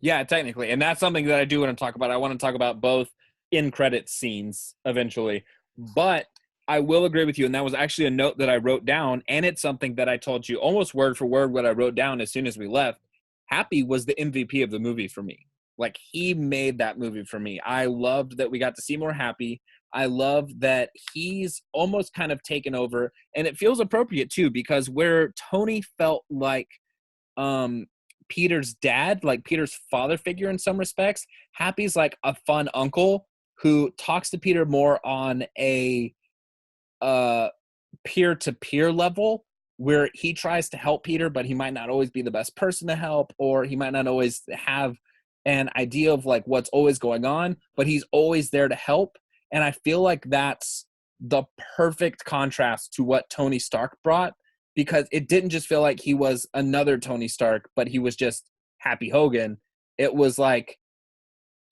Yeah, technically. And that's something that I do want to talk about. I want to talk about both in-credit scenes eventually. But I will agree with you, and that was actually a note that I wrote down, and it's something that I told you almost word for word what I wrote down as soon as we left. Happy was the MVP of the movie for me. Like, he made that movie for me. I loved that we got to see more Happy. I love that he's almost kind of taken over, and it feels appropriate too, because where Tony felt like Peter's dad, like Peter's father figure in some respects, Happy's like a fun uncle who talks to Peter more on a peer-to-peer level, where he tries to help Peter, but he might not always be the best person to help, or he might not always have an idea of like what's always going on, but he's always there to help. And I feel like that's the perfect contrast to what Tony Stark brought, because it didn't just feel like he was another Tony Stark, but he was just Happy Hogan. It was like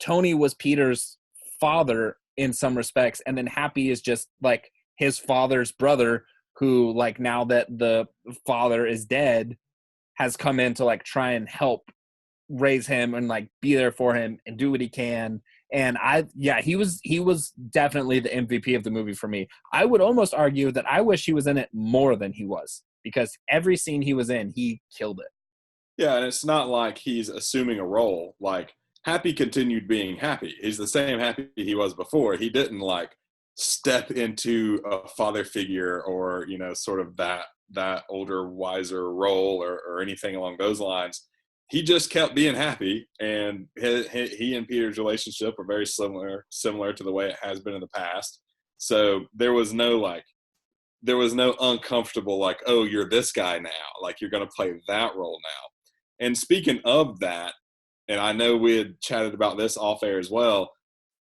Tony was Peter's father in some respects, and then Happy is just like his father's brother who, like, now that the father is dead, has come in to like try and help raise him and like be there for him and do what he can. And he was definitely the MVP of the movie for me. I would almost argue that I wish he was in it more than he was, because every scene he was in, he killed it. Yeah, and it's not like he's assuming a role. Like, Happy continued being Happy. He's the same Happy he was before. He didn't like step into a father figure or, sort of that older, wiser role or anything along those lines. He just kept being Happy, and he and Peter's relationship were very similar to the way it has been in the past. So there was no uncomfortable, like, oh, you're this guy now, like you're going to play that role now. And speaking of that, and I know we had chatted about this off air as well,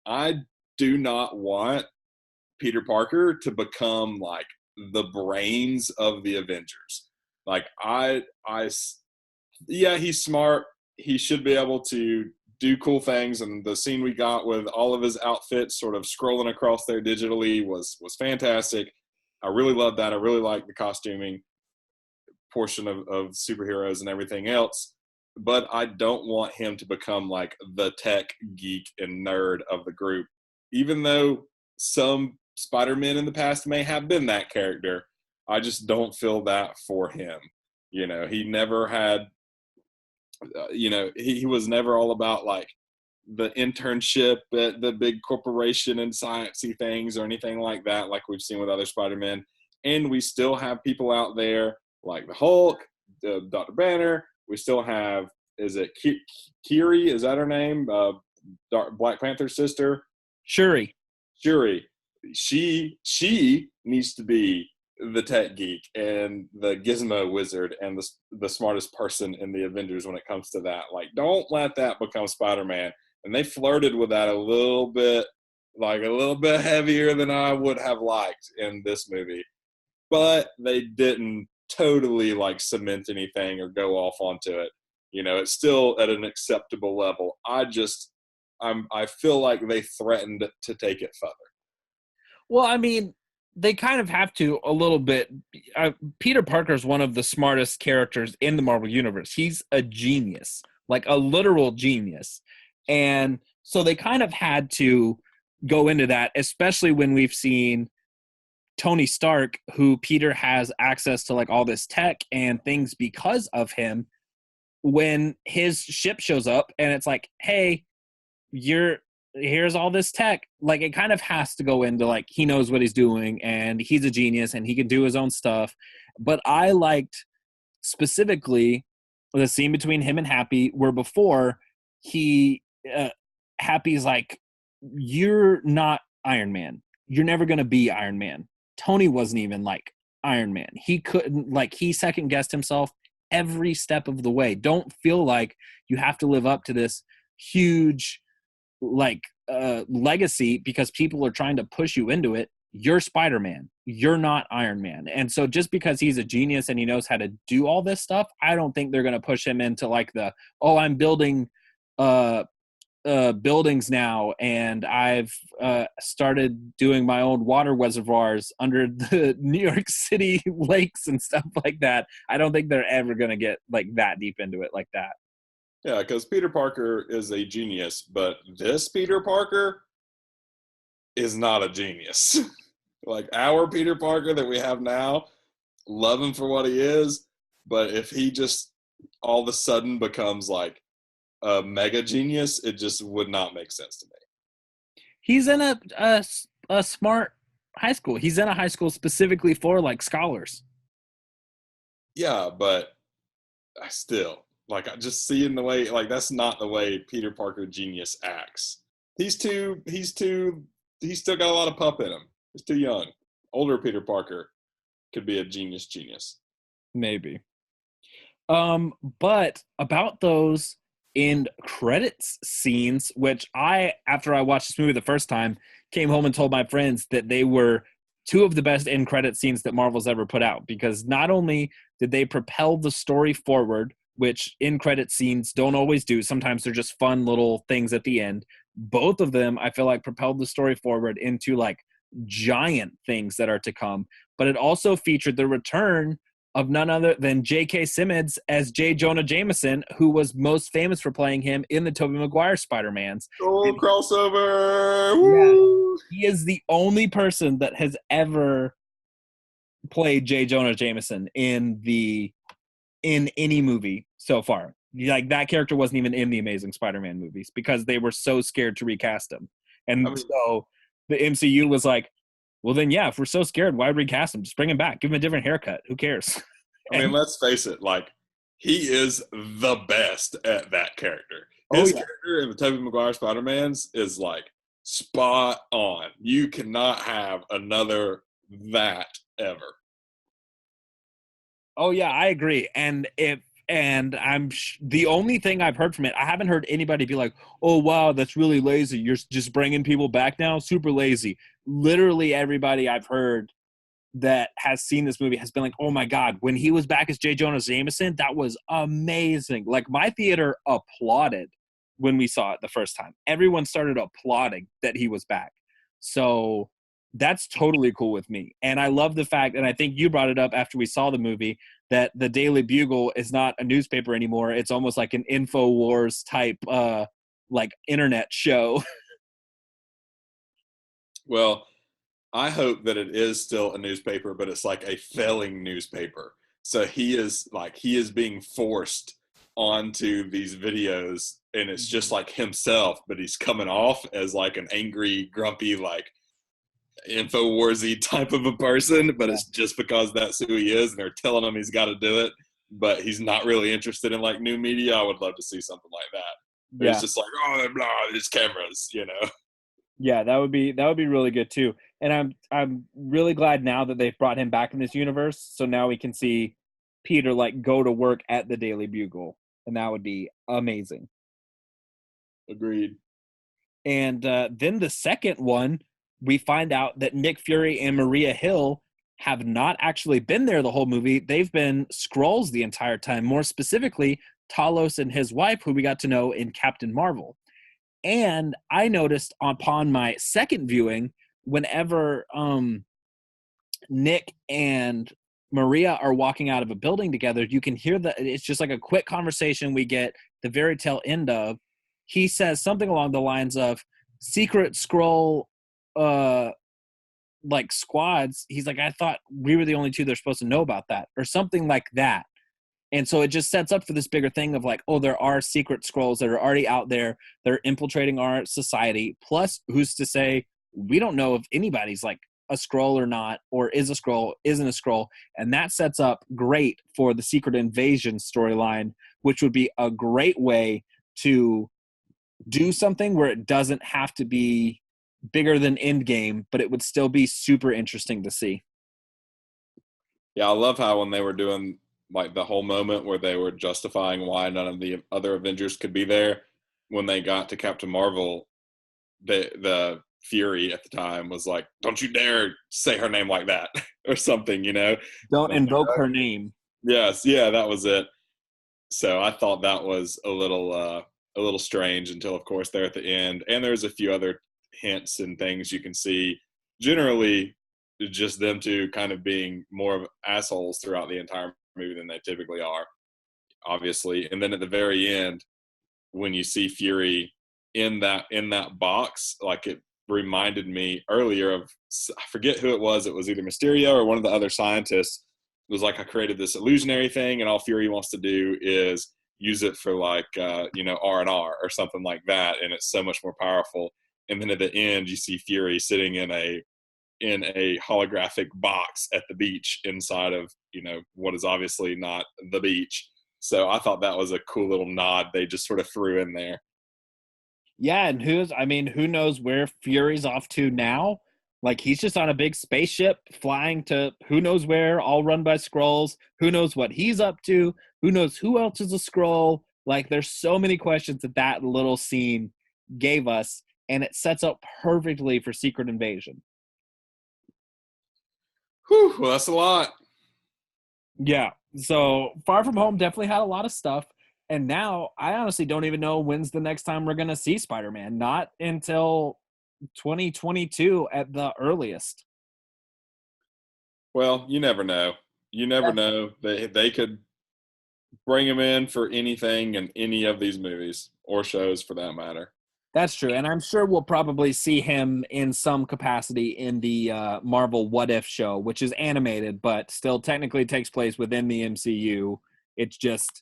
I do not want Peter Parker to become like the brains of the Avengers. Like, yeah, he's smart. He should be able to do cool things. And the scene we got with all of his outfits sort of scrolling across there digitally was fantastic. I really love that. I really like the costuming portion of superheroes and everything else. but I don't want him to become like the tech geek and nerd of the group. Even though some Spider-Men in the past may have been that character, I just don't feel that for him. He never had, he was never all about like the internship at the big corporation and sciencey things or anything like that, like we've seen with other Spider-Men. And we still have people out there like the Hulk, Dr. Banner. We still have, is it Kiri? Is that her name? Black Panther's sister? Shuri. She needs to be the tech geek and the gizmo wizard and the smartest person in the Avengers when it comes to that. Like, don't let that become Spider-Man. And they flirted with that a little bit heavier than I would have liked in this movie. But they didn't totally like cement anything or go off onto it. It's still at an acceptable level. I feel like they threatened to take it further. Well, I mean, they kind of have to a little bit. Peter Parker is one of the smartest characters in the Marvel Universe. He's a genius, like a literal genius. And so they kind of had to go into that, especially when we've seen Tony Stark, who Peter has access to like all this tech and things because of him. When his ship shows up and it's like, hey, here's all this tech, like it kind of has to go into like he knows what he's doing and he's a genius and he can do his own stuff. But I liked specifically the scene between him and Happy where before Happy's like, you're not Iron Man, you're never going to be Iron Man. Tony wasn't even like Iron Man. He couldn't, like, he second guessed himself every step of the way. Don't feel like you have to live up to this huge like legacy because people are trying to push you into it. You're Spider-Man. You're not Iron Man. And so just because he's a genius and he knows how to do all this stuff, I don't think they're going to push him into like I'm building buildings now and I've started doing my own water reservoirs under the New York City lakes and stuff like that. I don't think they're ever going to get like that deep into it like that. Yeah, because Peter Parker is a genius, but this Peter Parker is not a genius. Like our Peter Parker that we have now, love him for what he is, but if he just all of a sudden becomes like a mega genius, it just would not make sense to me. He's in a smart high school. He's in a high school specifically for like scholars. Yeah, but I still like I just seeing the way like that's not the way Peter Parker genius acts. He's still got a lot of pup in him. He's too young. Older Peter Parker could be a genius. Maybe. But about those end credits scenes, which after I watched this movie the first time, came home and told my friends that they were two of the best end credit scenes that Marvel's ever put out, because not only did they propel the story forward, which end credit scenes don't always do. Sometimes they're just fun little things at the end. Both of them, I feel like, propelled the story forward into like giant things that are to come. But it also featured the return of none other than J.K. Simmons as J. Jonah Jameson, who was most famous for playing him in the Tobey Maguire Spider-Mans. Oh, crossover! Woo! Yeah, he is the only person that has ever played J. Jonah Jameson in any movie so far. Like, that character wasn't even in the Amazing Spider-Man movies because they were so scared to recast him. And so the MCU was like, well, then, yeah, if we're so scared, why recast him? Just bring him back. Give him a different haircut. Who cares? I mean, let's face it. Like, he is the best at that character. His character in the Tobey Maguire Spider-Mans is, like, spot on. You cannot have another that ever. Oh, yeah, I agree. And the only thing I've heard from it, I haven't heard anybody be like, oh, wow, that's really lazy. You're just bringing people back now? Super lazy. Literally everybody I've heard that has seen this movie has been like, oh, my God, when he was back as J. Jonah Jameson, that was amazing. Like, my theater applauded when we saw it the first time. Everyone started applauding that he was back. So that's totally cool with me. And I love the fact, and I think you brought it up after we saw the movie, that the Daily Bugle is not a newspaper anymore. It's almost like an InfoWars type, like internet show. Well, I hope that it is still a newspaper, but it's like a failing newspaper. So he is being forced onto these videos, and it's just like himself, but he's coming off as like an angry, grumpy, like InfoWarsy type of a person, but it's just because that's who he is, and they're telling him he's got to do it, but he's not really interested in like new media. I would love to see something like that. Yeah. It's just like, oh, blah, there's cameras, you know. Yeah, that would be really good too. And I'm really glad now that they've brought him back in this universe. So now we can see Peter like go to work at the Daily Bugle, and that would be amazing. Agreed. And then the second one, we find out that Nick Fury and Maria Hill have not actually been there the whole movie. They've been Skrulls the entire time. More specifically, Talos and his wife, who we got to know in Captain Marvel. And I noticed upon my second viewing, whenever Nick and Maria are walking out of a building together, you can hear that it's just like a quick conversation we get the very tail end of. He says something along the lines of secret Skrull like squads. He's like, I thought we were the only two that are supposed to know about that, or something like that. And so it just sets up for this bigger thing of like, oh, there are secret Skrulls that are already out there. They're infiltrating our society. Plus, who's to say we don't know if anybody's like a Skrull or not, or is a Skrull, isn't a Skrull. And that sets up great for the Secret Invasion storyline, which would be a great way to do something where it doesn't have to be bigger than Endgame, but it would still be super interesting to see. Yeah, I love how when they were doing like the whole moment where they were justifying why none of the other Avengers could be there, when they got to Captain Marvel, the Fury at the time was like, don't you dare say her name like that or something, you know? Don't invoke her name. Yes, yeah, that was it. So I thought that was a little strange until, of course, they're at the end. And there's a few other hints and things you can see. Generally, just them two kind of being more of assholes throughout the entire movie than they typically are, obviously. And then at the very end, when you see Fury in that box, like it reminded me earlier of, I forget who it was. It was either Mysterio or one of the other scientists. It was like, I created this illusionary thing, and all Fury wants to do is use it for like R&R or something like that, and it's so much more powerful. And then at the end, you see Fury sitting in a holographic box at the beach inside of what is obviously not the beach. So I thought that was a cool little nod they just sort of threw in there. Yeah, and who knows where Fury's off to now? Like, he's just on a big spaceship flying to who knows where, all run by Skrulls. Who knows what he's up to? Who knows who else is a Skrull? Like, there's so many questions that little scene gave us, and it sets up perfectly for Secret Invasion. Whew, well, that's a lot. Yeah. So Far From Home definitely had a lot of stuff. And now I honestly don't even know when's the next time we're going to see Spider-Man. Not until 2022 at the earliest. Well, you never know. You never know. They could bring him in for anything in any of these movies or shows for that matter. That's true. And I'm sure we'll probably see him in some capacity in the Marvel What If show, which is animated, but still technically takes place within the MCU. It's just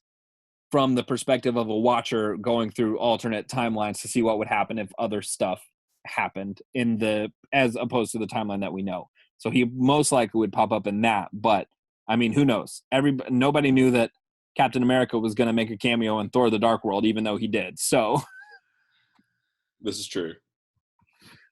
from the perspective of a watcher going through alternate timelines to see what would happen if other stuff happened as opposed to the timeline that we know. So he most likely would pop up in that. But I mean, who knows? Nobody knew that Captain America was going to make a cameo in Thor: The Dark World, even though he did. So this is true.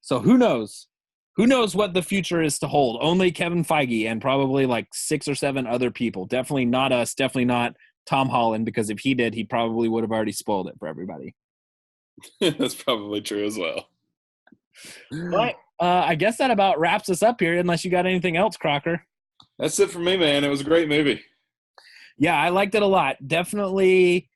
So who knows? Who knows what the future is to hold? Only Kevin Feige and probably like 6 or 7 other people. Definitely not us. Definitely not Tom Holland, because if he did, he probably would have already spoiled it for everybody. That's probably true as well. But I guess that about wraps us up here, unless you got anything else, Crocker. That's it for me, man. It was a great movie. Yeah, I liked it a lot. Definitely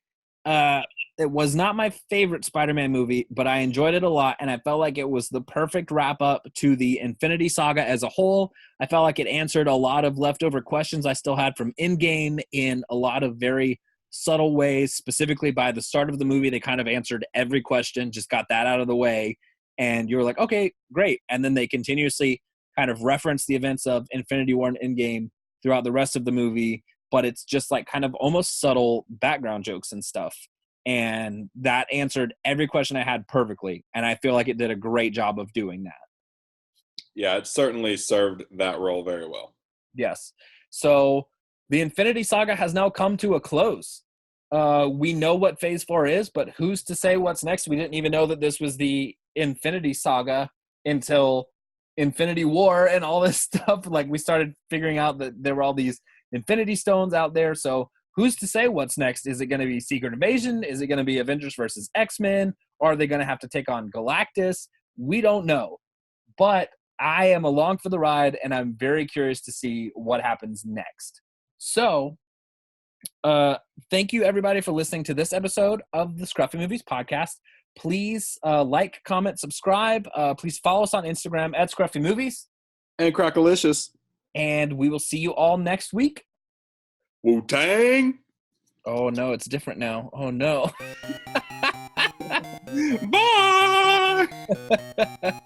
It was not my favorite Spider-Man movie, but I enjoyed it a lot, and I felt like it was the perfect wrap-up to the Infinity Saga as a whole. I felt like it answered a lot of leftover questions I still had from Endgame in a lot of very subtle ways. Specifically, by the start of the movie, they kind of answered every question, just got that out of the way, and you were like, okay, great. And then they continuously kind of reference the events of Infinity War and Endgame throughout the rest of the movie, but it's just like kind of almost subtle background jokes and stuff. And that answered every question I had perfectly. And I feel like it did a great job of doing that. Yeah, it certainly served that role very well. Yes. So the Infinity Saga has now come to a close. We know what Phase 4 is, but who's to say what's next? We didn't even know that this was the Infinity Saga until Infinity War and all this stuff. Like, we started figuring out that there were all these Infinity Stones out there. So who's to say what's next? Is it going to be Secret Invasion? Is it going to be Avengers versus X-Men? Or are they going to have to take on Galactus? We don't know. But I am along for the ride, and I'm very curious to see what happens next. So, thank you, everybody, for listening to this episode of the Scruffy Movies podcast. Please like, comment, subscribe. Please follow us on Instagram at Scruffy Movies. And Crackalicious. And we will see you all next week. Wu-Tang! Oh, no, it's different now. Oh, no. Bye!